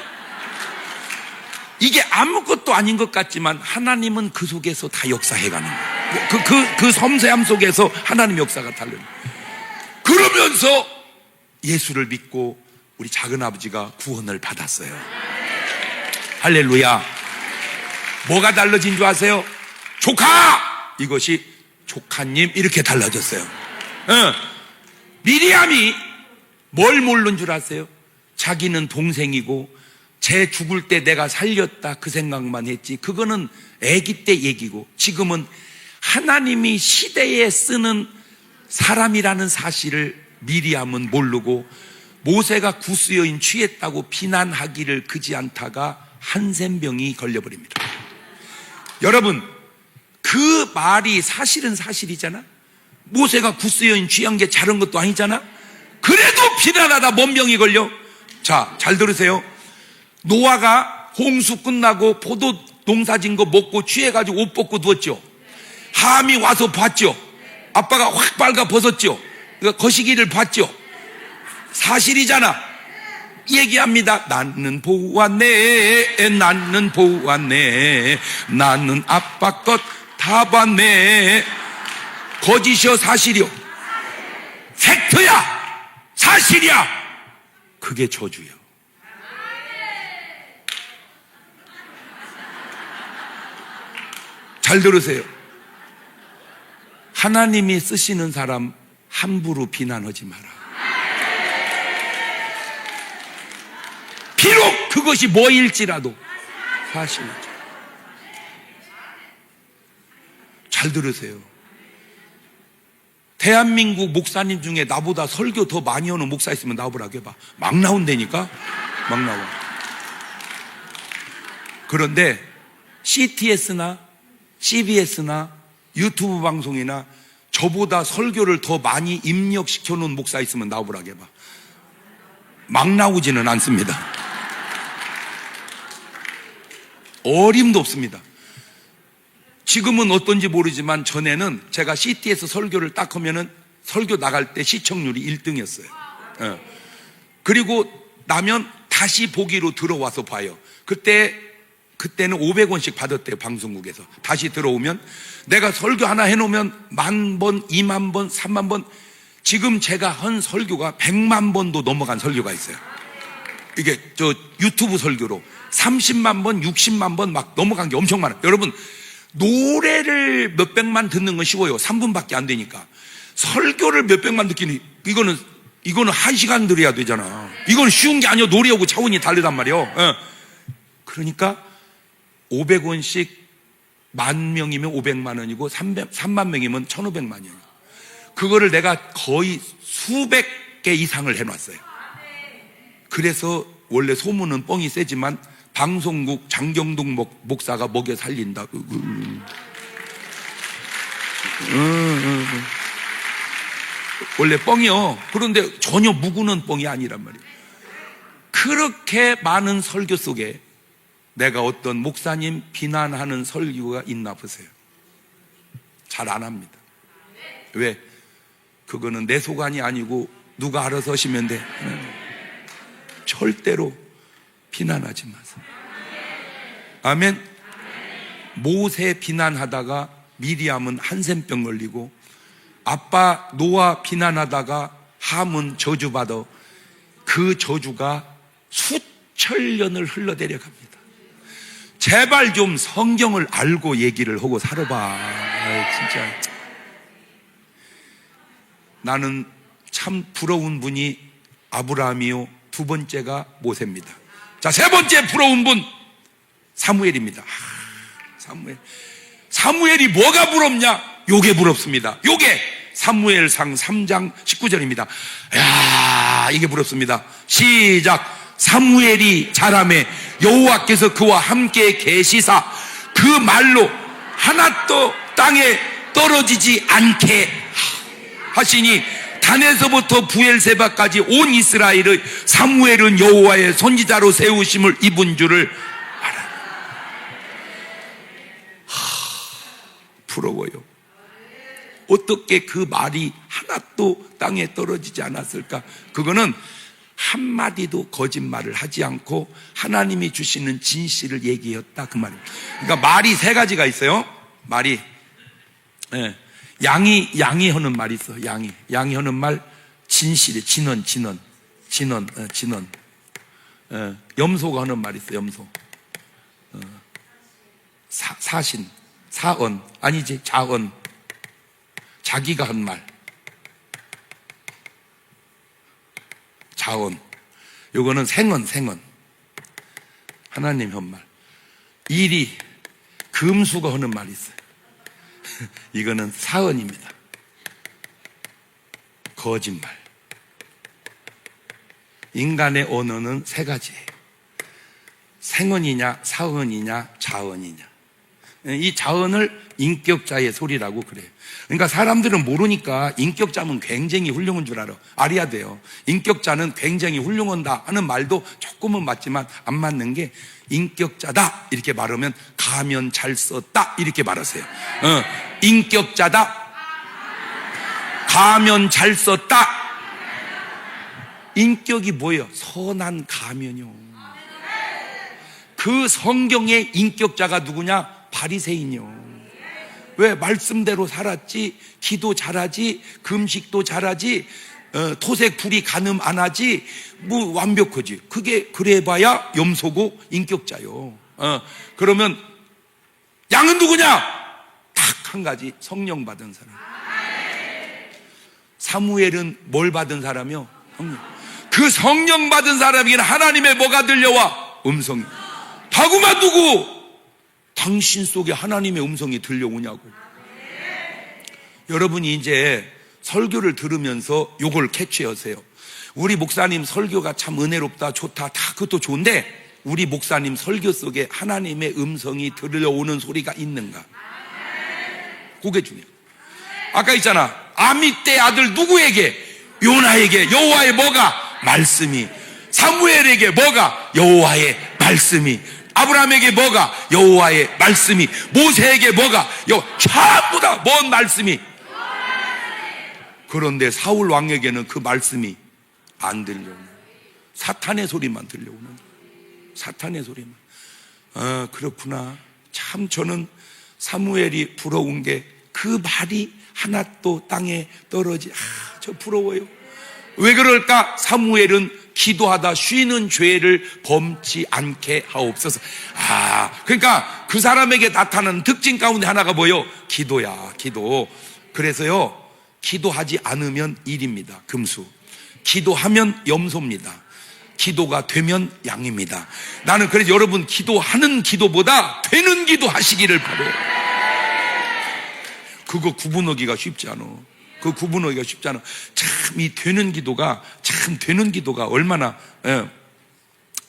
이게 아무것도 아닌 것 같지만 하나님은 그 속에서 다 역사해가는 거예요. 그 섬세함 속에서 하나님 역사가 달라요. 그러면서 예수를 믿고 우리 작은아버지가 구원을 받았어요. 할렐루야. 뭐가 달라진 줄 아세요? 조카! 이것이 조카님 이렇게 달라졌어요. 미리암이 뭘 모르는 줄 아세요? 자기는 동생이고 쟤 죽을 때 내가 살렸다 그 생각만 했지. 그거는 아기 때 얘기고, 지금은 하나님이 시대에 쓰는 사람이라는 사실을 미리암은 모르고 모세가 구스 여인 취했다고 비난하기를 그지 않다가 한센병이 걸려버립니다. 여러분, 그 말이 사실은 사실이잖아. 모세가 구스 여인 취한 게 잘한 것도 아니잖아. 그래도 비난하다 뭔 병이 걸려? 자, 잘 들으세요. 노아가 홍수 끝나고 포도 농사진 거 먹고 취해가지고 옷 벗고 누웠죠. 함이 와서 봤죠. 아빠가 확 빨가 벗었죠. 거시기를 봤죠. 사실이잖아. 얘기합니다. 나는 보았네, 나는 보았네, 나는 아빠 것 다 봤네. 거짓이요 사실이요? 팩트야, 사실이야. 그게 저주요. 잘 들으세요. 하나님이 쓰시는 사람 함부로 비난하지 마라. 비록 그것이 뭐일지라도 사실이죠. 잘 들으세요. 대한민국 목사님 중에 나보다 설교 더 많이 하는 목사 있으면 나오라고 해봐. 막 나온다니까. 막 나와. 그런데 CTS나 CBS나 유튜브 방송이나 저보다 설교를 더 많이 입력시켜 놓은 목사 있으면 나오라고 해봐. 막 나오지는 않습니다. 어림도 없습니다. 지금은 어떤지 모르지만 전에는 제가 CTS 설교를 딱 하면은 설교 나갈 때 시청률이 1등이었어요. 그리고 나면 다시 보기로 들어와서 봐요. 그때는 500원씩 받았대요, 방송국에서. 다시 들어오면 내가 설교 하나 해놓으면 10,000번, 20,000번, 30,000번. 지금 제가 한 설교가 100만 번도 넘어간 설교가 있어요. 이게 저 유튜브 설교로 30만 번, 60만 번 막 넘어간 게 엄청 많아요. 여러분, 노래를 몇백만 듣는 건 쉬워요. 3분밖에 안 되니까. 설교를 몇백만 듣기는 이거는 1시간 들어야 되잖아. 이건 쉬운 게 아니야. 노래하고 차원이 다르단 말이에요. 그러니까 500원씩 10,000명이면 500만 원이고 3만 명이면 1,500만이에요. 그거를 내가 거의 수백 개 이상을 해놨어요. 그래서 원래 소문은 뻥이 세지만 방송국 장경동 목사가 먹여 살린다. 원래 뻥이요. 그런데 전혀 묵은 뻥이 아니란 말이에요. 그렇게 많은 설교 속에 내가 어떤 목사님 비난하는 설교가 있나 보세요. 잘 안 합니다. 왜? 그거는 내 소관이 아니고 누가 알아서 하시면 돼. 절대로 비난하지 마세요. 아멘. 모세 비난하다가 미리암은 한센병 걸리고, 아빠 노아 비난하다가 함은 저주받아 그 저주가 수천년을 흘러내려갑니다. 제발 좀 성경을 알고 얘기를 하고 살아봐. 진짜 나는 참 부러운 분이 아브라함이요, 두 번째가 모세입니다. 자, 세 번째 부러운 분 사무엘입니다. 사무엘이 뭐가 부럽냐? 요게 부럽습니다. 요게 사무엘상 3장 19절입니다. 야, 이게 부럽습니다. 시작. 사무엘이 자라매 여호와께서 그와 함께 계시사 그 말로 하나도 땅에 떨어지지 않게 하시니 단에서부터 부엘세바까지 온 이스라엘의 사무엘은 여호와의 선지자로 세우심을 입은 줄을 알아. 부러워요. 어떻게 그 말이 하나도 땅에 떨어지지 않았을까? 그거는 한마디도 거짓말을 하지 않고 하나님이 주시는 진실을 얘기했다, 그 말입니다. 그러니까 말이 세 가지가 있어요. 말이 양이 하는 말이 있어. 양이 하는 말 진실이 진언. 염소가 하는 말이 있어. 염소. 사신, 사언 아니지, 자언. 자기가 한 말. 자언. 요거는 생언. 하나님 현말. 일이 금수가 하는 말이 있어요. 이거는 사언입니다. 거짓말. 인간의 언어는 세 가지예요. 생언이냐, 사언이냐, 자언이냐. 이 자언을 인격자의 소리라고 그래요. 그러니까 사람들은 모르니까 인격자면 굉장히 훌륭한 줄 알아야 돼요. 인격자는 굉장히 훌륭하다 하는 말도 조금은 맞지만 안 맞는 게, 인격자다 이렇게 말하면 가면 잘 썼다 이렇게 말하세요. 인격자다, 가면 잘 썼다. 인격이 뭐예요? 선한 가면이요. 그 성경의 인격자가 누구냐? 바리새인이요. 왜? 말씀대로 살았지, 기도 잘하지, 금식도 잘하지, 토색 불이 간음 안 하지, 뭐 완벽하지. 그게 그래봐야 염소고 인격자요. 그러면 양은 누구냐? 딱 한 가지, 성령 받은 사람. 사무엘은 뭘 받은 사람이요? 성령. 그 성령 받은 사람에게는 하나님의 뭐가 들려와? 음성이. 다구마 누구? 당신 속에 하나님의 음성이 들려오냐고. 여러분이 이제 설교를 들으면서 요걸 캐치하세요. 우리 목사님 설교가 참 은혜롭다, 좋다, 다 그것도 좋은데, 우리 목사님 설교 속에 하나님의 음성이 들려오는 소리가 있는가? 그게 중요해요. 아까 있잖아, 아미떼 아들 누구에게? 요나에게 여호와의 뭐가? 말씀이. 사무엘에게 뭐가? 여호와의 말씀이. 아브라함에게 뭐가? 여호와의 말씀이. 모세에게 뭐가? 전부 다 뭔 말씀이? 그런데 사울 왕에게는 그 말씀이 안 들려오는, 사탄의 소리만 들려오는, 사탄의 소리만. 그렇구나. 참 저는 사무엘이 부러운 게 그 말이 하나도 땅에 떨어지. 저 부러워요. 왜 그럴까? 사무엘은 기도하다 쉬는 죄를 범치 않게 하옵소서. 그러니까 그 사람에게 나타나는 특징 가운데 하나가 뭐예요? 기도야, 기도. 그래서요, 기도하지 않으면 일입니다. 금수. 기도하면 염소입니다. 기도가 되면 양입니다. 나는 그래서 여러분 기도하는 기도보다 되는 기도 하시기를 바라요. 그거 구분하기가 쉽지 않아. 그 구분하기가 쉽지 않아. 참 이 되는 기도가, 참 되는 기도가 얼마나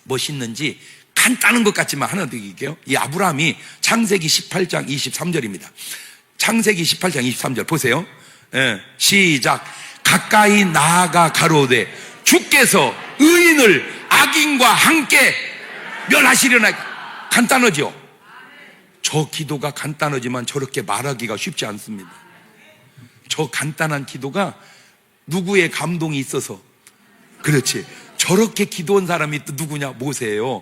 멋있는지 간단한 것 같지만 하나 더 얘기할게요. 이 아브라함이 창세기 18장 23절입니다. 창세기 18장 23절 보세요. 시작. 가까이 나아가 가로되 주께서 의인을 악인과 함께 멸하시려나. 간단하죠? 저 기도가 간단하지만 저렇게 말하기가 쉽지 않습니다. 저 간단한 기도가 누구의 감동이 있어서. 그렇지. 저렇게 기도한 사람이 또 누구냐? 모세예요.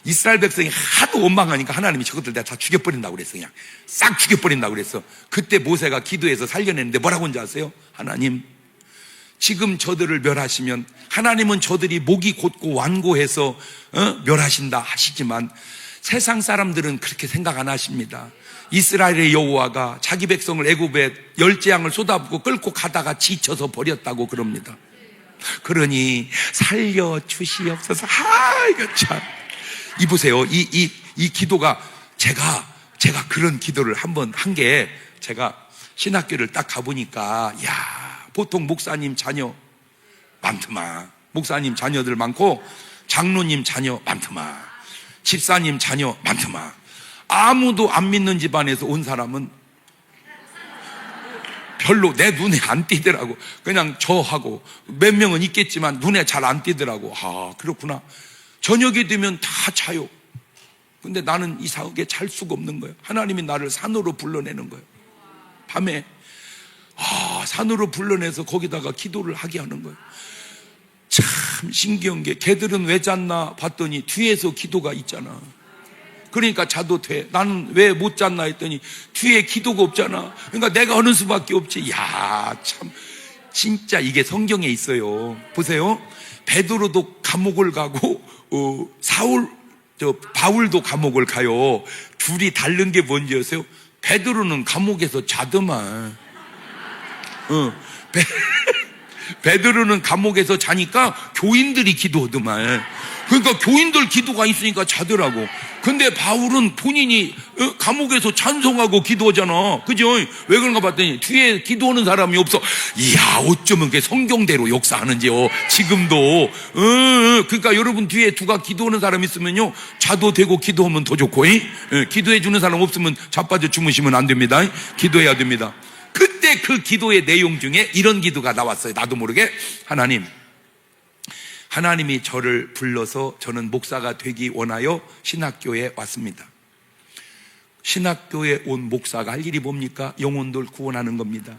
이스라엘 백성이 하도 원망하니까 하나님이 저것들 내가 다 죽여버린다고 그랬어. 그냥 싹 죽여버린다고 그랬어. 그때 모세가 기도해서 살려냈는데 뭐라고 한지 아세요? 하나님, 지금 저들을 멸하시면 하나님은 저들이 목이 곧고 완고해서 멸하신다 하시지만 세상 사람들은 그렇게 생각 안 하십니다. 이스라엘의 여호와가 자기 백성을 애굽에 열재앙을 쏟아붓고 끌고 가다가 지쳐서 버렸다고 그럽니다. 그러니 살려주시옵소서. 이거 참. 이보세요. 이 기도가 제가 그런 기도를 한번 한 게, 제가 신학교를 딱 가보니까, 보통 목사님 자녀 많더만. 목사님 자녀들 많고, 장로님 자녀 많더만. 집사님 자녀 많더만. 아무도 안 믿는 집안에서 온 사람은 별로 내 눈에 안 띄더라고. 그냥 저하고 몇 명은 있겠지만 눈에 잘 안 띄더라고. 그렇구나. 저녁이 되면 다 자요. 근데 나는 이상하게 잘 수가 없는 거예요. 하나님이 나를 산으로 불러내는 거예요. 밤에 산으로 불러내서 거기다가 기도를 하게 하는 거예요. 참 신기한 게, 걔들은 왜 잤나 봤더니 뒤에서 기도가 있잖아. 그러니까 자도 돼. 나는 왜 못 잤나 했더니 뒤에 기도가 없잖아. 그러니까 내가 하는 수밖에 없지. 참 진짜 이게 성경에 있어요. 보세요. 베드로도 감옥을 가고 바울도 감옥을 가요. 둘이 다른 게 뭔지 아세요? 베드로는 감옥에서 자더만. 베드로는 감옥에서 자니까 교인들이 기도하더만. 그러니까 교인들 기도가 있으니까 자더라고. 근데 바울은 본인이 감옥에서 찬송하고 기도하잖아. 그죠? 왜 그런가 봤더니 뒤에 기도하는 사람이 없어. 이야, 어쩌면 그게 성경대로 역사하는지요. 지금도. 그러니까 여러분 뒤에 누가 기도하는 사람 있으면요, 자도 되고 기도하면 더 좋고, 기도해 주는 사람 없으면 자빠져 주무시면 안 됩니다. 기도해야 됩니다. 그때 그 기도의 내용 중에 이런 기도가 나왔어요. 나도 모르게. 하나님이 저를 불러서 저는 목사가 되기 원하여 신학교에 왔습니다. 신학교에 온 목사가 할 일이 뭡니까? 영혼들 구원하는 겁니다.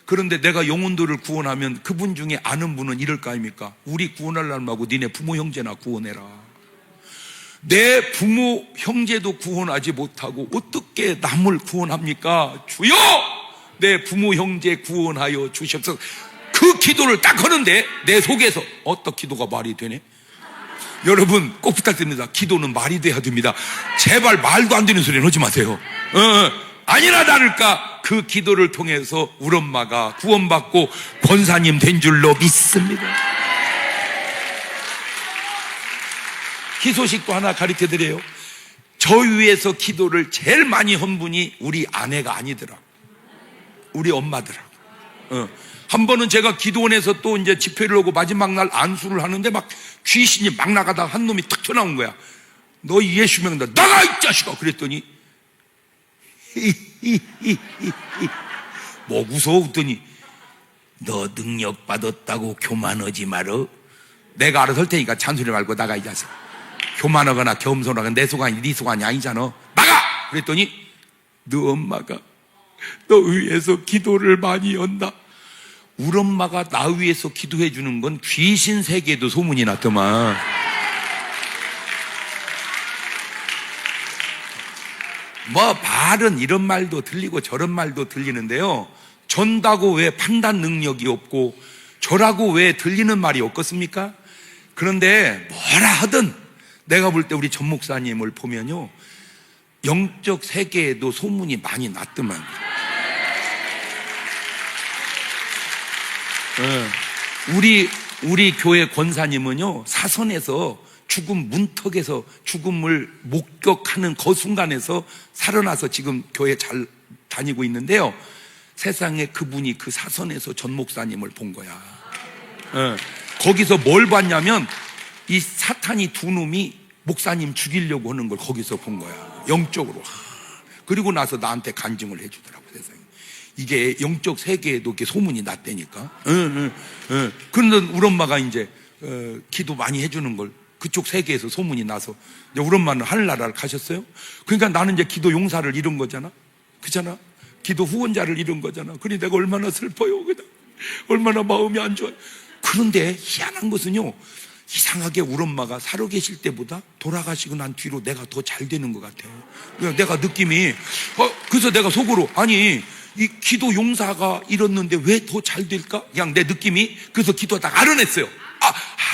그런데 내가 영혼들을 구원하면 그분 중에 아는 분은 이럴 거 아닙니까? 우리 구원하려면 하고 니네 부모 형제나 구원해라. 내 부모 형제도 구원하지 못하고 어떻게 남을 구원합니까? 주여! 내 부모 형제 구원하여 주시옵소서. 그 기도를 딱 하는데 내 속에서 기도가 말이 되네? 여러분 꼭 부탁드립니다. 기도는 말이 돼야 됩니다. 제발 말도 안 되는 소리는 하지 마세요. 아니나 다를까 그 기도를 통해서 우리 엄마가 구원받고 권사님 된 줄로 믿습니다. 희소식도 하나 가르쳐드려요. 저 위에서 기도를 제일 많이 한 분이 우리 아내가 아니더라. 우리 엄마더라. 한 번은 제가 기도원에서 또 이제 집회를 하고 마지막 날 안수를 하는데 막 귀신이 막 나가다가 한 놈이 탁 튀어나온 거야. 너 예수 명다 나가 이 자식아. 그랬더니 뭐 무서워. 그랬더니 너 능력 받았다고 교만하지 말어. 내가 알아서 할 테니까 잔소리 말고 나가 이 자식. 교만하거나 겸손하거나 내 속안이 네 속안이 아니잖아. 나가. 그랬더니 너 엄마가 너 위해서 기도를 많이 한다. 우리 엄마가 나 위해서 기도해 주는 건 귀신 세계에도 소문이 났더만. 뭐 말은 이런 말도 들리고 저런 말도 들리는데요, 전다고 왜 판단 능력이 없고 저라고 왜 들리는 말이 없겠습니까? 그런데 뭐라 하든 내가 볼 때 우리 전 목사님을 보면요, 영적 세계에도 소문이 많이 났더만. 우리 교회 권사님은요, 사선에서 죽음 문턱에서 죽음을 목격하는 그 순간에서 살아나서 지금 교회 잘 다니고 있는데요, 세상에 그분이 그 사선에서 전 목사님을 본 거야. 거기서 뭘 봤냐면 이 사탄이 두 놈이 목사님 죽이려고 하는 걸 거기서 본 거야, 영적으로. 그리고 나서 나한테 간증을 해주더라고. 세상에 이게 영적 세계에도 이렇게 소문이 났다니까. 그런데 우리 엄마가 이제 기도 많이 해주는 걸 그쪽 세계에서 소문이 나서 이제 우리 엄마는 하늘나라를 가셨어요. 그러니까 나는 이제 기도 용사를 잃은 거잖아. 그잖아. 기도 후원자를 잃은 거잖아. 그러니 내가 얼마나 슬퍼요. 그냥 얼마나 마음이 안 좋아요. 그런데 희한한 것은요, 이상하게 우리 엄마가 살아계실 때보다 돌아가시고 난 뒤로 내가 더 잘 되는 것 같아요. 내가 느낌이 그래서 내가 속으로, 아니 이 기도 용사가 잃었는데 왜 더 잘 될까? 그냥 내 느낌이. 그래서 기도하다가 알아냈어요.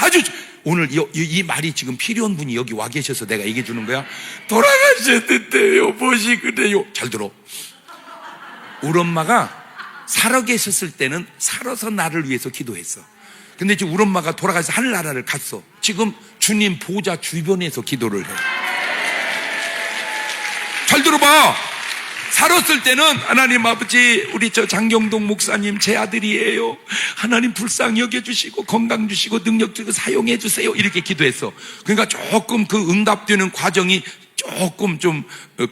아주 오늘 이 말이 지금 필요한 분이 여기 와 계셔서 내가 얘기해 주는 거야. 돌아가셨는데요, 무엇이 그래요? 잘 들어. 우리 엄마가 살아계셨을 때는 살아서 나를 위해서 기도했어. 근데 지금 우리 엄마가 돌아가서 하늘나라를 갔어. 지금 주님 보좌 주변에서 기도를 해. 잘 들어봐. 살았을 때는 하나님 아버지, 우리 저 장경동 목사님 제 아들이에요. 하나님 불쌍히 여겨주시고 건강 주시고 능력 주고 사용해 주세요. 이렇게 기도했어. 그러니까 조금 그 응답되는 과정이 조금 좀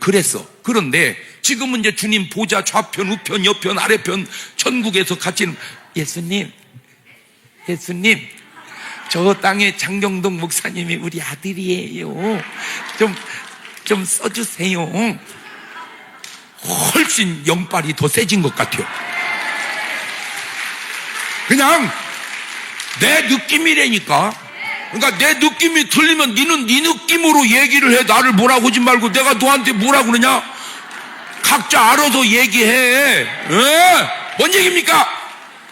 그랬어. 그런데 지금은 이제 주님 보좌 좌편 우편 옆편 아래편 천국에서 같이, 예수님 저 땅에 장경동 목사님이 우리 아들이에요. 좀 써주세요. 훨씬 영빨이 더 세진 것 같아요. 그냥 내 느낌이라니까. 그러니까 내 느낌이 틀리면 니는 네 느낌으로 얘기를 해. 나를 뭐라고 하지 말고 내가 너한테 뭐라고 그러냐. 각자 알아서 얘기해. 뭔 얘기입니까?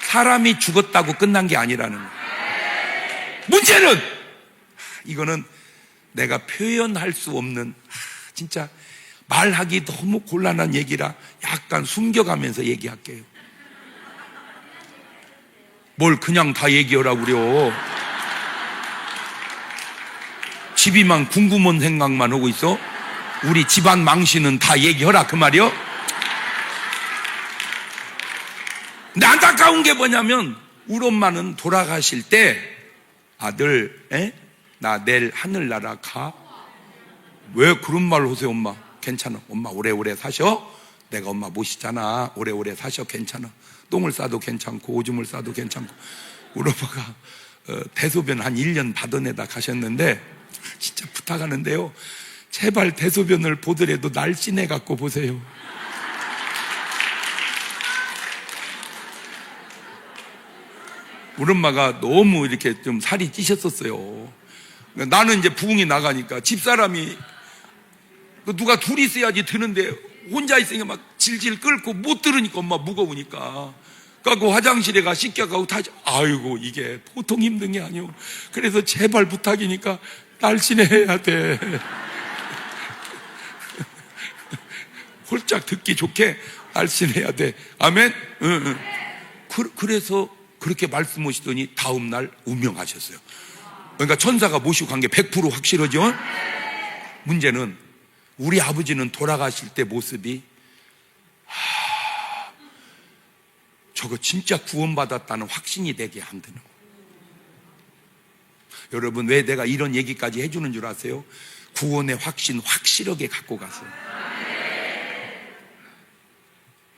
사람이 죽었다고 끝난 게 아니라는 거예요. 문제는 이거는 내가 표현할 수 없는, 진짜 말하기 너무 곤란한 얘기라 약간 숨겨가면서 얘기할게요. 뭘 그냥 다 얘기하라고 그래요. 집이만 궁금한 생각만 하고 있어? 우리 집안 망신은 다 얘기하라 그 말이요? 근데 안타까운 게 뭐냐면 우리 엄마는 돌아가실 때 아들, 나 내일 하늘나라 가? 왜 그런 말 하세요 엄마? 괜찮아, 엄마 오래오래 사셔. 내가 엄마 모시잖아. 오래오래 사셔. 괜찮아. 똥을 싸도 괜찮고 오줌을 싸도 괜찮고. 우리 엄마가 대소변 한 1년 받아내다 가셨는데 진짜 부탁하는데요, 제발 대소변을 보더라도 날씬해 갖고 보세요. 우리 엄마가 너무 이렇게 좀 살이 찌셨었어요. 나는 이제 부흥이 나가니까 집사람이 누가 둘이 있어야지 드는데 혼자 있으니까 막 질질 끓고 못 들으니까 엄마 무거우니까. 그래갖고 화장실에 가 씻겨가고 다, 아이고 이게 보통 힘든 게 아니오. 그래서 제발 부탁이니까 날씬해야 돼. 홀짝 듣기 좋게 날씬해야 돼. 아멘? 응. 그래서 그렇게 말씀하시더니 다음날 운명하셨어요. 그러니까 천사가 모시고 간 게 100% 확실하죠? 문제는 우리 아버지는 돌아가실 때 모습이 저거 진짜 구원받았다는 확신이 되게 안 드는 거예요. 여러분, 왜 내가 이런 얘기까지 해주는 줄 아세요? 구원의 확신 확실하게 갖고 가세요.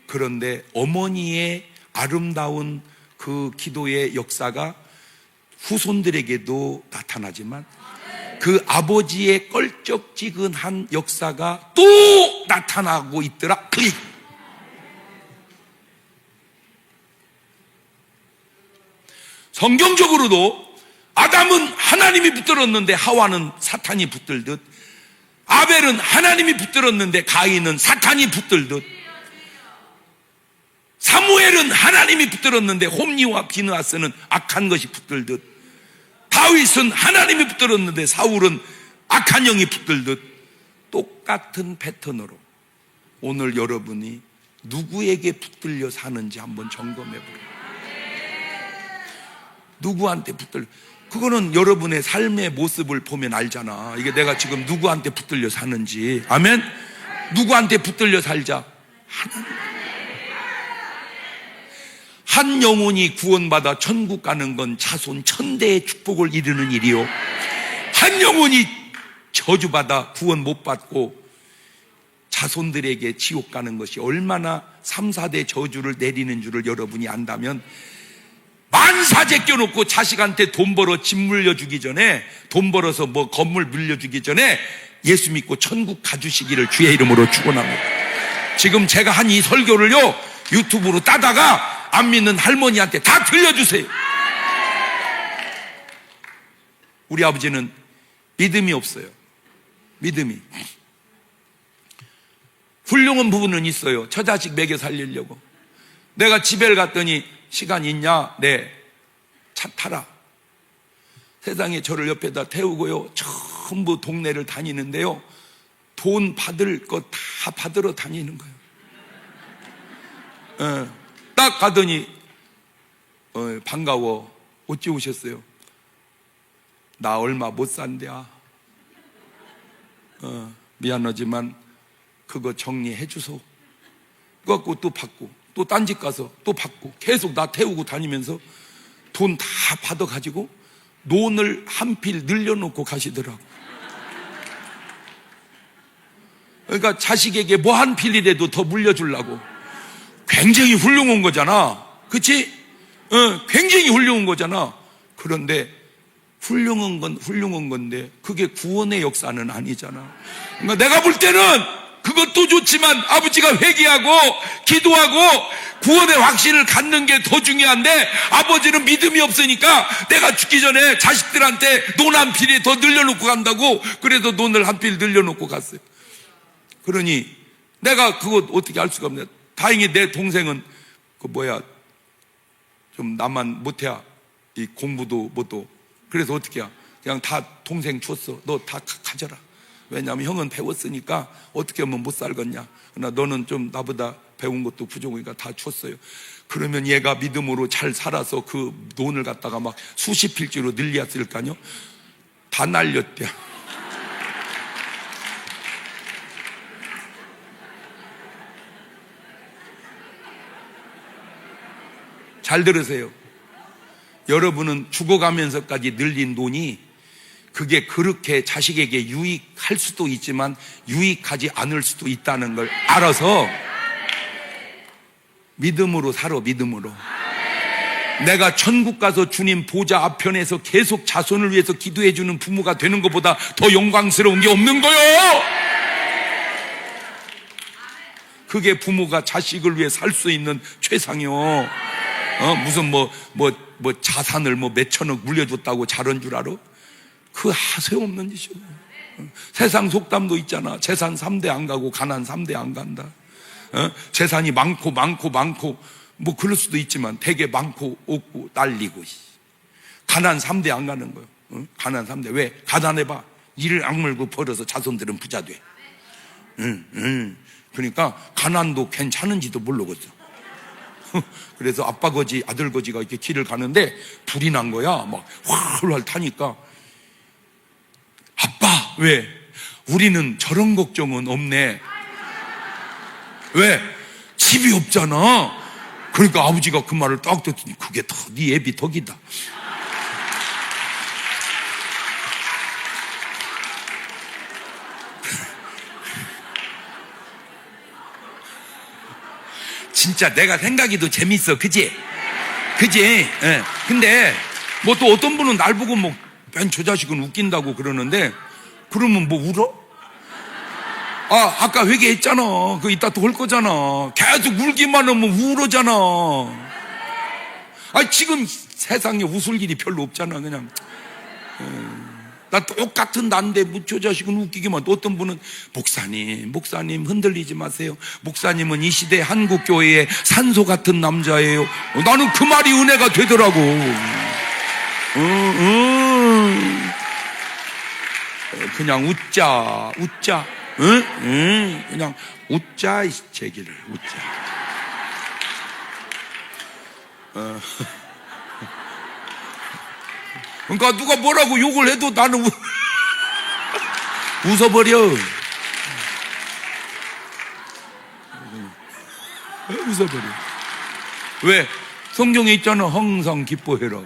그런데 어머니의 아름다운 그 기도의 역사가 후손들에게도 나타나지만 그 아버지의 껄쩍지근한 역사가 또 나타나고 있더라. 클릭. 성경적으로도 아담은 하나님이 붙들었는데 하와는 사탄이 붙들듯, 아벨은 하나님이 붙들었는데 가인은 사탄이 붙들듯, 사무엘은 하나님이 붙들었는데 홈리와 비느하스는 악한 것이 붙들듯, 다윗은 하나님이 붙들었는데 사울은 악한 영이 붙들듯, 똑같은 패턴으로 오늘 여러분이 누구에게 붙들려 사는지 한번 점검해 보세요. 누구한테 붙들려? 그거는 여러분의 삶의 모습을 보면 알잖아. 이게 내가 지금 누구한테 붙들려 사는지. 아멘? 누구한테 붙들려 살자? 하나님. 한 영혼이 구원받아 천국 가는 건 자손 천대의 축복을 이루는 일이요, 한 영혼이 저주받아 구원 못 받고 자손들에게 지옥 가는 것이 얼마나 3, 4대 저주를 내리는 줄을 여러분이 안다면, 만사 제껴놓고 자식한테 돈 벌어 집 물려주기 전에, 돈 벌어서 뭐 건물 물려주기 전에 예수 믿고 천국 가주시기를 주의 이름으로 축원합니다. 지금 제가 한 이 설교를요 유튜브로 따다가 안 믿는 할머니한테 다 들려주세요. 우리 아버지는 믿음이 없어요. 믿음이. 훌륭한 부분은 있어요. 처자식 먹여 살리려고. 내가 집에 갔더니 시간 있냐? 네. 차 타라. 세상에 저를 옆에다 태우고요, 전부 동네를 다니는데요, 돈 받을 거 다 받으러 다니는 거예요. 딱 가더니 반가워. 어찌 오셨어요? 나 얼마 못 산대야. 미안하지만 그거 정리해 주소. 그래갖고 또 받고, 또 딴 집 가서 또 받고, 계속 나 태우고 다니면서 돈 다 받아가지고 논을 한 필 늘려놓고 가시더라고. 그러니까 자식에게 뭐 한 필이라도 더 물려주려고. 굉장히 훌륭한 거잖아. 그치? 굉장히 훌륭한 거잖아. 그런데 훌륭한 건 훌륭한 건데 그게 구원의 역사는 아니잖아. 그러니까 내가 볼 때는 그것도 좋지만 아버지가 회개하고 기도하고 구원의 확신을 갖는 게 더 중요한데, 아버지는 믿음이 없으니까 내가 죽기 전에 자식들한테 논 한 필에 더 늘려놓고 간다고, 그래서 논을 한 필 늘려놓고 갔어요. 그러니 내가 그거 어떻게 알 수가 없네. 다행히 내 동생은 좀 나만 못해야 이 공부도 못도. 그래서 어떻게 해야, 그냥 다 동생 줬어. 너 다 가져라. 왜냐하면 형은 배웠으니까 어떻게 하면 못 살겠냐. 그러나 너는 좀 나보다 배운 것도 부족하니까 다 줬어요. 그러면 얘가 믿음으로 잘 살아서 그 돈을 갖다가 막 수십 필지로 늘렸을까요? 다 날렸대. 잘 들으세요. 여러분은 죽어가면서까지 늘린 돈이 그게 그렇게 자식에게 유익할 수도 있지만 유익하지 않을 수도 있다는 걸 알아서 믿음으로 살아. 믿음으로. 내가 천국 가서 주님 보좌 앞편에서 계속 자손을 위해서 기도해 주는 부모가 되는 것보다 더 영광스러운 게 없는 거요. 그게 부모가 자식을 위해 살 수 있는 최상이요. 무슨 자산을 몇천억 물려줬다고 잘한 줄 알아? 그 하소없는 짓이요. 세상 속담도 있잖아. 재산 3대 안 가고 가난 3대 안 간다. 재산이 많고 뭐 그럴 수도 있지만 되게 많고 없고 날리고 가난 3대 안 가는 거예요. 가난 3대. 왜? 가난해봐. 이를 악물고 벌어서 자손들은 부자 돼. 그러니까 가난도 괜찮은지도 모르겠어. 그래서 아빠 거지 아들 거지가 이렇게 길을 가는데 불이 난 거야. 막 활활 타니까 아빠 왜? 우리는 저런 걱정은 없네. 왜? 집이 없잖아. 그러니까 아버지가 그 말을 딱 듣더니 그게 더 네 애비 덕이다. 진짜 내가 생각해도 재밌어. 그지? 예. 근데 뭐 또 어떤 분은 날 보고 뭐 맨 저 자식은 웃긴다고 그러는데 그러면 뭐 울어? 아까 회개했잖아. 그 이따 또 할 거잖아. 계속 울기만 하면 우울하잖아. 지금 세상에 웃을 일이 별로 없잖아. 그냥 나 똑같은 난데 저 자식은 웃기기만. 어떤 분은 목사님 흔들리지 마세요. 목사님은 이 시대 한국교회의 산소 같은 남자예요. 나는 그 말이 은혜가 되더라고. 그냥 웃자. 그냥 웃자. 이 제기를 웃자. 그러니까 누가 뭐라고 욕을 해도 나는 웃어버려. 웃어버려. 왜? 성경에 있잖아. 항상 기뻐해라.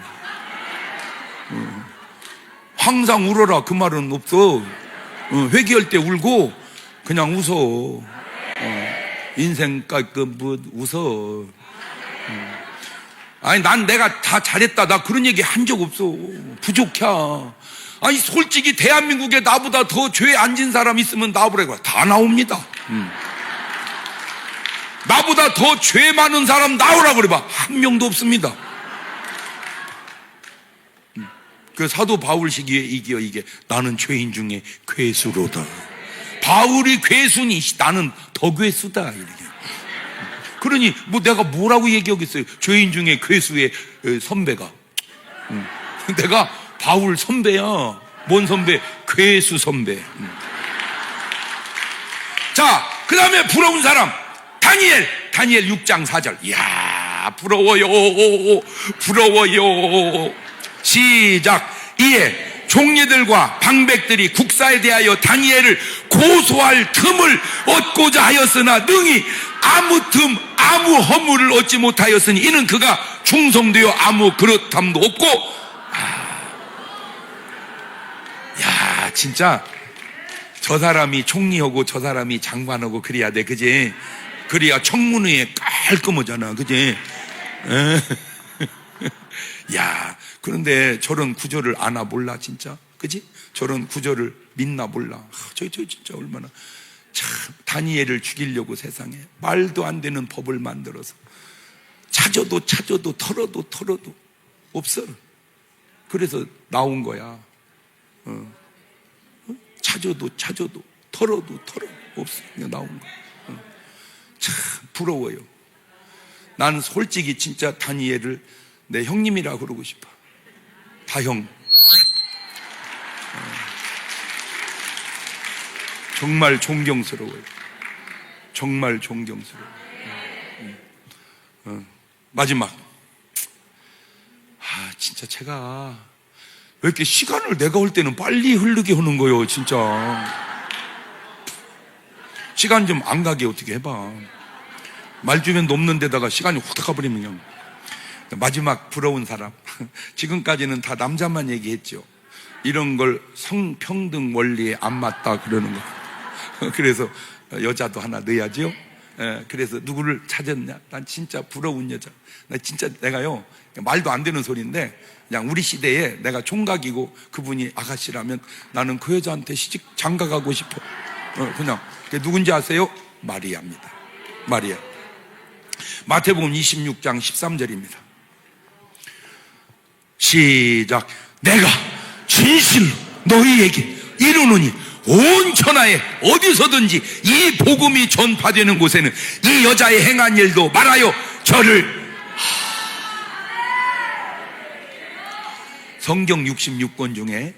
항상 울어라. 그 말은 없어. 회개할 때 울고 그냥 웃어. 인생 웃어. 난 내가 다 잘했다. 나 그런 얘기 한 적 없어. 부족해. 솔직히 대한민국에 나보다 더 죄에 앉은 사람 있으면 나보라고 다 나옵니다. 나보다 더 죄 많은 사람 나오라고 그래봐. 한 명도 없습니다. 그 사도 바울 시기에 이게 나는 죄인 중에 괴수로다. 바울이 괴수니 나는 더 괴수다. 이렇게. 그러니 내가 뭐라고 얘기하겠어요. 죄인 중에 괴수의 선배가. 내가 바울 선배야. 뭔 선배? 괴수 선배. 자, 그 다음에 부러운 사람 다니엘 6장 4절. 이야, 부러워요. 시작. 이에 종리들과 방백들이 국사에 대하여 다니엘을 고소할 틈을 얻고자 하였으나 능히 아무 틈 아무 허물을 얻지 못하였으니 이는 그가 충성되어 아무 그렇담도 없고. 야, 진짜 저 사람이 총리하고 저 사람이 장관하고 그래야 돼. 그지? 그래야 청문회에 깔끔하잖아. 그지? 야, 그런데 저런 구절을 아나 몰라. 진짜. 그지? 저런 구절을 믿나 몰라. 저 진짜 얼마나 참 다니엘을 죽이려고 세상에 말도 안 되는 법을 만들어서 찾아도 털어도 없어. 그래서 나온 거야. 찾아도 털어도 없어. 그냥 나온 거야. 참 부러워요. 난 솔직히 진짜 다니엘을 내 형님이라 그러고 싶어. 다형. 정말 존경스러워요. 정말 존경스러워요. 마지막. 진짜 제가 왜 이렇게 시간을 내가 올 때는 빨리 흐르게 하는 거요, 진짜. 시간 좀 안 가게 어떻게 해봐. 말주변도 없는 데다가 시간이 후딱 가버리면 그냥. 마지막 부러운 사람. 지금까지는 다 남자만 얘기했죠. 이런 걸 성평등 원리에 안 맞다 그러는 거. 그래서 여자도 하나 넣어야죠. 그래서 누구를 찾았냐? 난 진짜 부러운 여자. 나 진짜 내가요, 말도 안 되는 소리인데 그냥 우리 시대에 내가 총각이고 그분이 아가씨라면 나는 그 여자한테 시집 장가 가고 싶어. 그냥. 그게 누군지 아세요? 마리아입니다. 마리아. 마태복음 26장 13절입니다. 시작. 내가 진실로 너희에게 이르노니 온 천하에 어디서든지 이 복음이 전파되는 곳에는 이 여자의 행한 일도 말하여 저를. 성경 66권 중에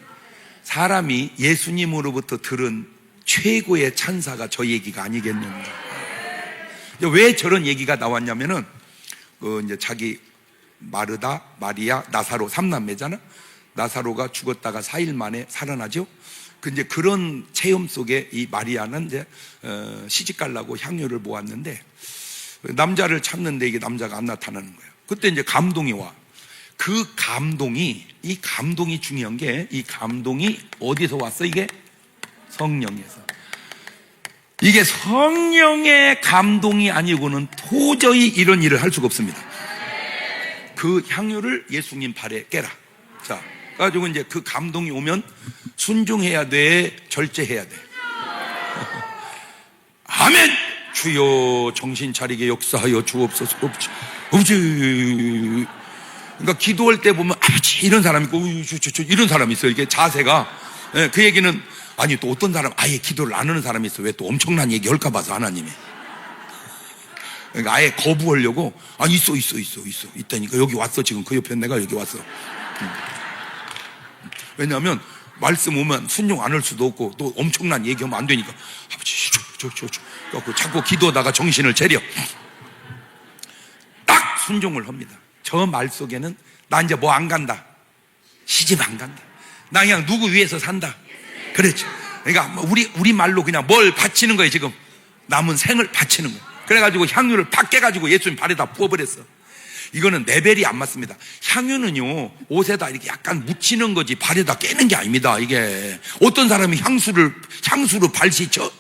사람이 예수님으로부터 들은 최고의 찬사가 저 얘기가 아니겠는가. 왜 저런 얘기가 나왔냐면은 이제 자기 마르다, 마리아, 나사로 3남매잖아. 나사로가 죽었다가 4일 만에 살아나죠. 근데 그런 체험 속에 이 마리아는 이제 시집 가려고 향유를 모았는데 남자를 찾는데 이게 남자가 안 나타나는 거예요. 그때 이제 감동이 와. 그 감동이, 이 감동이 중요한 게, 이 감동이 어디서 왔어? 이게 성령에서. 이게 성령의 감동이 아니고는 도저히 이런 일을 할 수가 없습니다. 그 향유를 예수님 발에 깨라. 자, 가지고 이제 그 감동이 오면 순종해야 돼, 절제해야 돼. 아멘. 주여 정신 차리게 역사하여 주옵소서. 없지. 그러니까 기도할 때 보면 아버지 이런 사람이 있고 이런 사람이 있어요. 이게 자세가. 그 얘기는 아니 또 어떤 사람 아예 기도를 안 하는 사람이 있어. 왜 또 엄청난 얘기 할까 봐서 하나님이. 그러니까 아예 거부하려고. 아니 있어 있다니까. 여기 왔어. 지금 그 옆에 내가 여기 왔어. 왜냐하면 말씀 오면 순종 안 할 수도 없고 또 엄청난 얘기하면 안 되니까 아버지 자꾸 기도하다가 정신을 차려. 딱 순종을 합니다. 저 말 속에는 나 이제 뭐 안 간다. 시집 안 간다. 나 그냥 누구 위해서 산다. 그랬죠. 그러니까 우리 말로 그냥 뭘 바치는 거예요. 지금 남은 생을 바치는 거예요. 그래가지고 향유를 팍 깨가지고 예수님 발에다 부어버렸어. 이거는 레벨이 안 맞습니다. 향유는요 옷에다 이렇게 약간 묻히는 거지 발에다 깨는 게 아닙니다. 이게 어떤 사람이 향수로 발시쳐?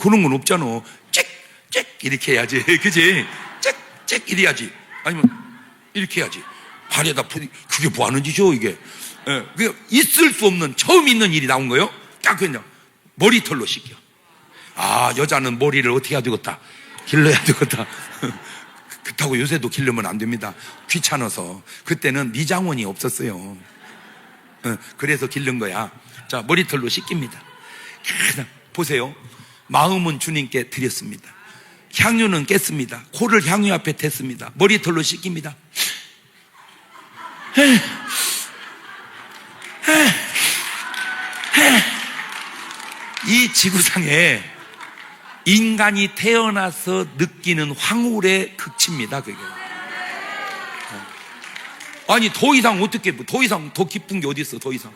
그런 건 없잖아. 짹짹 이렇게 해야지. 그지? 짹짹 이래야지. 아니면 이렇게 해야지. 발에다 그게 뭐 하는 짓이죠 이게. 그게 있을 수 없는 처음 있는 일이 나온 거예요. 딱 그냥 머리털로 씻겨. 여자는 머리를 어떻게 해야 되겠다. 길러야 되겠다. 그렇다고 요새도 기르면 안 됩니다. 귀찮아서. 그때는 미장원이 없었어요. 그래서 기른 거야. 자, 머리털로 씻깁니다. 그냥 보세요. 마음은 주님께 드렸습니다. 향유는 깼습니다. 코를 향유 앞에 댔습니다. 머리털로 씻깁니다. 이 지구상에 인간이 태어나서 느끼는 황홀의 극치입니다. 그게. 아니 더 이상 어떻게 더 이상 더 기쁜 게 어디 있어? 더 이상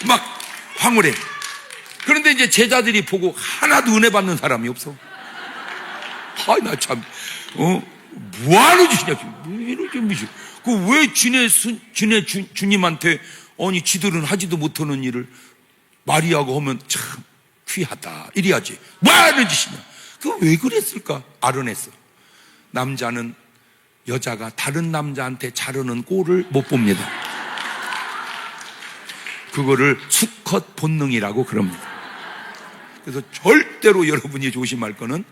막 황홀해. 그런데 이제 제자들이 보고 하나도 은혜 받는 사람이 없어. 나 참 뭐하는 짓이냐. 왜 주님한테 아니 지들은 하지도 못하는 일을 마리아가 하면 참 귀하다 이래야지. 뭐하는 짓이냐. 그거 왜 그랬을까? 알아냈어. 남자는 여자가 다른 남자한테 자르는 꼴을 못 봅니다. 그거를 수컷 본능이라고 그럽니다. 그래서 절대로 여러분이 조심할 거는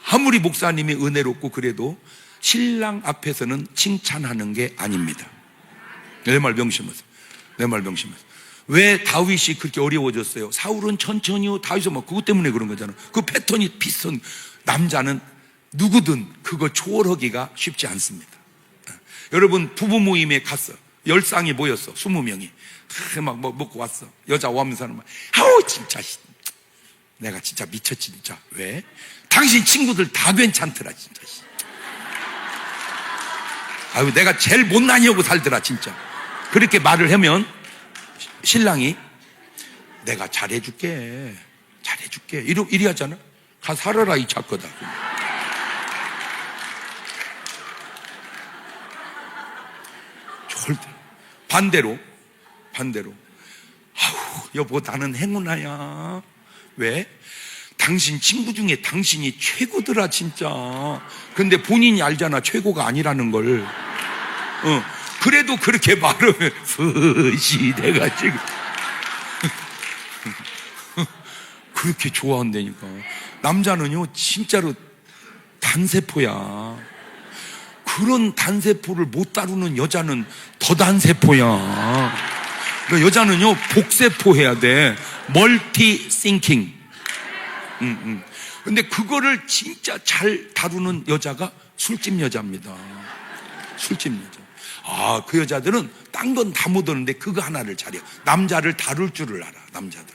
아무리 목사님이 은혜롭고 그래도 신랑 앞에서는 칭찬하는 게 아닙니다. 내 말 명심하세요. 왜 다윗이 그렇게 어려워졌어요? 사울은 천천히요, 다윗은 막 그것 때문에 그런 거잖아. 그 패턴이 비슷한. 남자는 누구든 그거 초월하기가 쉽지 않습니다. 여러분 부부 모임에 갔어. 10쌍이 모였어. 20명이 막 먹고 왔어. 여자 오하면서 하는 말. 아우 진짜 내가 진짜 미쳤지 진짜. 왜? 당신 친구들 다 괜찮더라 진짜. 아유, 내가 제일 못난 이하고 살더라 진짜. 그렇게 말을 하면 신랑이 내가 잘해줄게 이리 하잖아. 가 살아라 이 작거다. 절대. 반대로 아우 여보 나는 행운아야. 왜? 당신 친구 중에 당신이 최고더라 진짜. 근데 본인이 알잖아 최고가 아니라는 걸. 그래도 그렇게 말하면 내가 지금 그렇게 좋아한다니까. 남자는요 진짜로 단세포야. 그런 단세포를 못 다루는 여자는 더 단세포야. 그러니까 여자는요 복세포 해야 돼. 멀티 싱킹. 근데 그거를 진짜 잘 다루는 여자가 술집 여자입니다. 술집 여자. 아, 그 여자들은 딴 건 다 못하는데 그거 하나를 잘해요. 남자를 다룰 줄을 알아. 남자들.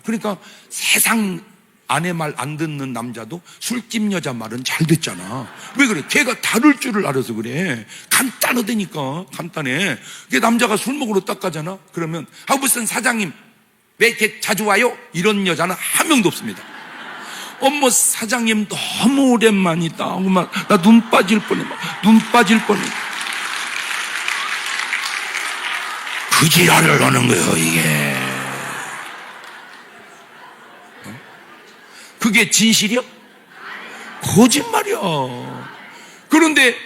그러니까 세상 아내 말 안 듣는 남자도 술집 여자 말은 잘 듣잖아. 왜 그래? 걔가 다룰 줄을 알아서 그래. 간단하다니까. 간단해. 그게 남자가 술 먹으러 딱 가잖아. 그러면 아 무슨 사장님 왜 이렇게 자주 와요? 이런 여자는 한 명도 없습니다. 어머 사장님 너무 오랜만이다. 나 눈 빠질 뻔해. 눈 빠질 뻔해. 그 지랄을 하는 거예요 이게. 그게 진실이야? 거짓말이야. 그런데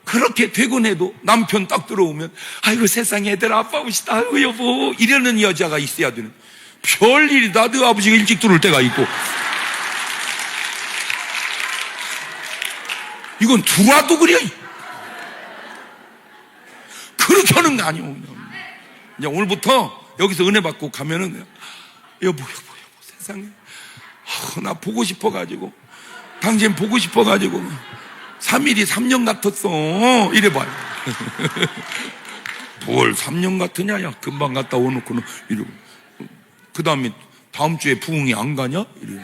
그렇게 되곤 해도 남편 딱 들어오면 아이고 세상에 애들 아빠우시다. 아이고 여보 이러는 여자가 있어야 되는. 별일이다. 너 아버지가 일찍 들어올 때가 있고. 이건 들어와도 그래. 그렇게 하는 거 아니오. 이제 오늘부터 여기서 은혜 받고 가면은 여보 세상에 나 보고 싶어가지고 당신 보고 싶어가지고 3일이 3년 같았어. 이래봐요. 뭘 3년 같으냐? 야 금방 갔다 오놓고는 이러고 그 다음에 다음 주에 부흥이 안 가냐? 이래.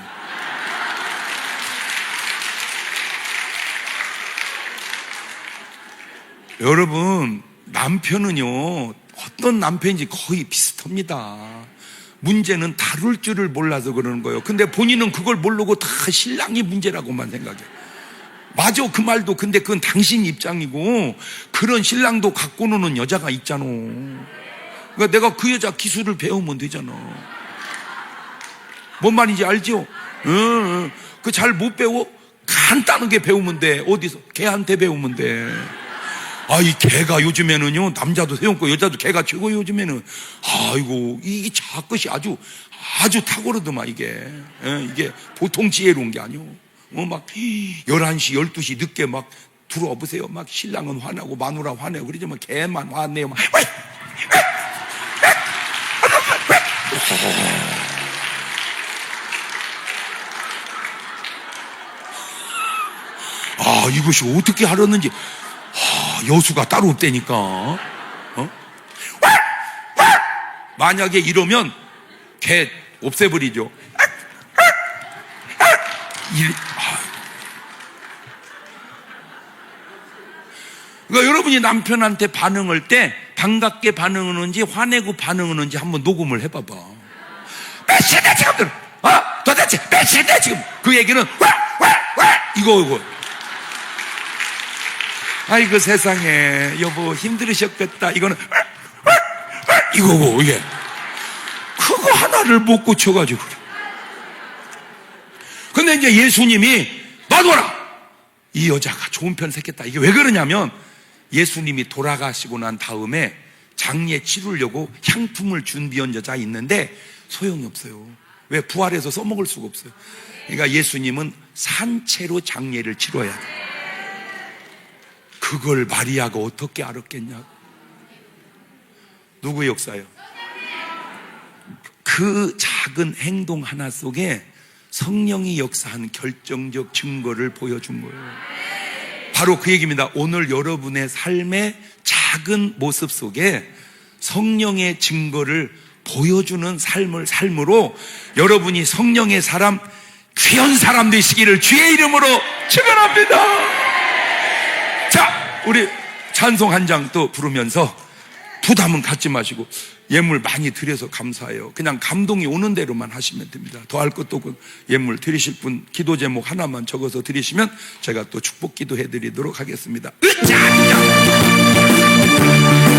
여러분 남편은요 어떤 남편인지 거의 비슷합니다. 문제는 다룰 줄을 몰라서 그러는 거예요. 근데 본인은 그걸 모르고 다 신랑이 문제라고만 생각해. 맞아 그 말도. 근데 그건 당신 입장이고 그런 신랑도 갖고 노는 여자가 있잖아. 그러니까 내가 그 여자 기술을 배우면 되잖아. 뭔 말인지 알죠? 그 잘 못 배워? 간단하게 배우면 돼. 어디서? 걔한테 배우면 돼. 아, 이 개가 요즘에는요, 남자도 세웠고 여자도 개가 최고예요, 요즘에는. 아이고, 이 자끝이 아주 탁월하더만, 이게. 이게 보통 지혜로운 게 아니오. 막, 11시, 12시 늦게 막 들어와 보세요. 막 신랑은 화나고 마누라 화내고 그러지만 개만 화내요. 막. 아, 이것이 어떻게 하려는지. 여수가 따로 없다니까. 만약에 이러면 개 없애버리죠. 그러니까 여러분이 남편한테 반응할 때 반갑게 반응하는지 화내고 반응하는지 한번 녹음을 해봐봐. 며칠째 지금 도대체 며칠째 지금 그 얘기는 이거 아이고 세상에 여보 힘들으셨겠다. 이거는 이거고 이게 그거 하나를 못 고쳐가지고. 근데 이제 예수님이 놔둬라. 이 여자가 좋은 편 택했다. 이게 왜 그러냐면 예수님이 돌아가시고 난 다음에 장례 치르려고 향품을 준비한 여자 있는데 소용이 없어요. 왜? 부활해서 써먹을 수가 없어요. 그러니까 예수님은 산채로 장례를 치러야 돼. 그걸 마리아가 어떻게 알았겠냐고. 누구의 역사예요? 그 작은 행동 하나 속에 성령이 역사한 결정적 증거를 보여준 거예요. 바로 그 얘기입니다. 오늘 여러분의 삶의 작은 모습 속에 성령의 증거를 보여주는 삶으로 여러분이 성령의 사람, 귀한 사람 되시기를 주의 이름으로 축원합니다. 자, 우리 찬송 한 장 또 부르면서 부담은 갖지 마시고 예물 많이 드려서 감사해요. 그냥 감동이 오는 대로만 하시면 됩니다. 더 할 것도 없고 예물 드리실 분 기도 제목 하나만 적어서 드리시면 제가 또 축복 기도해 드리도록 하겠습니다. 으쌰!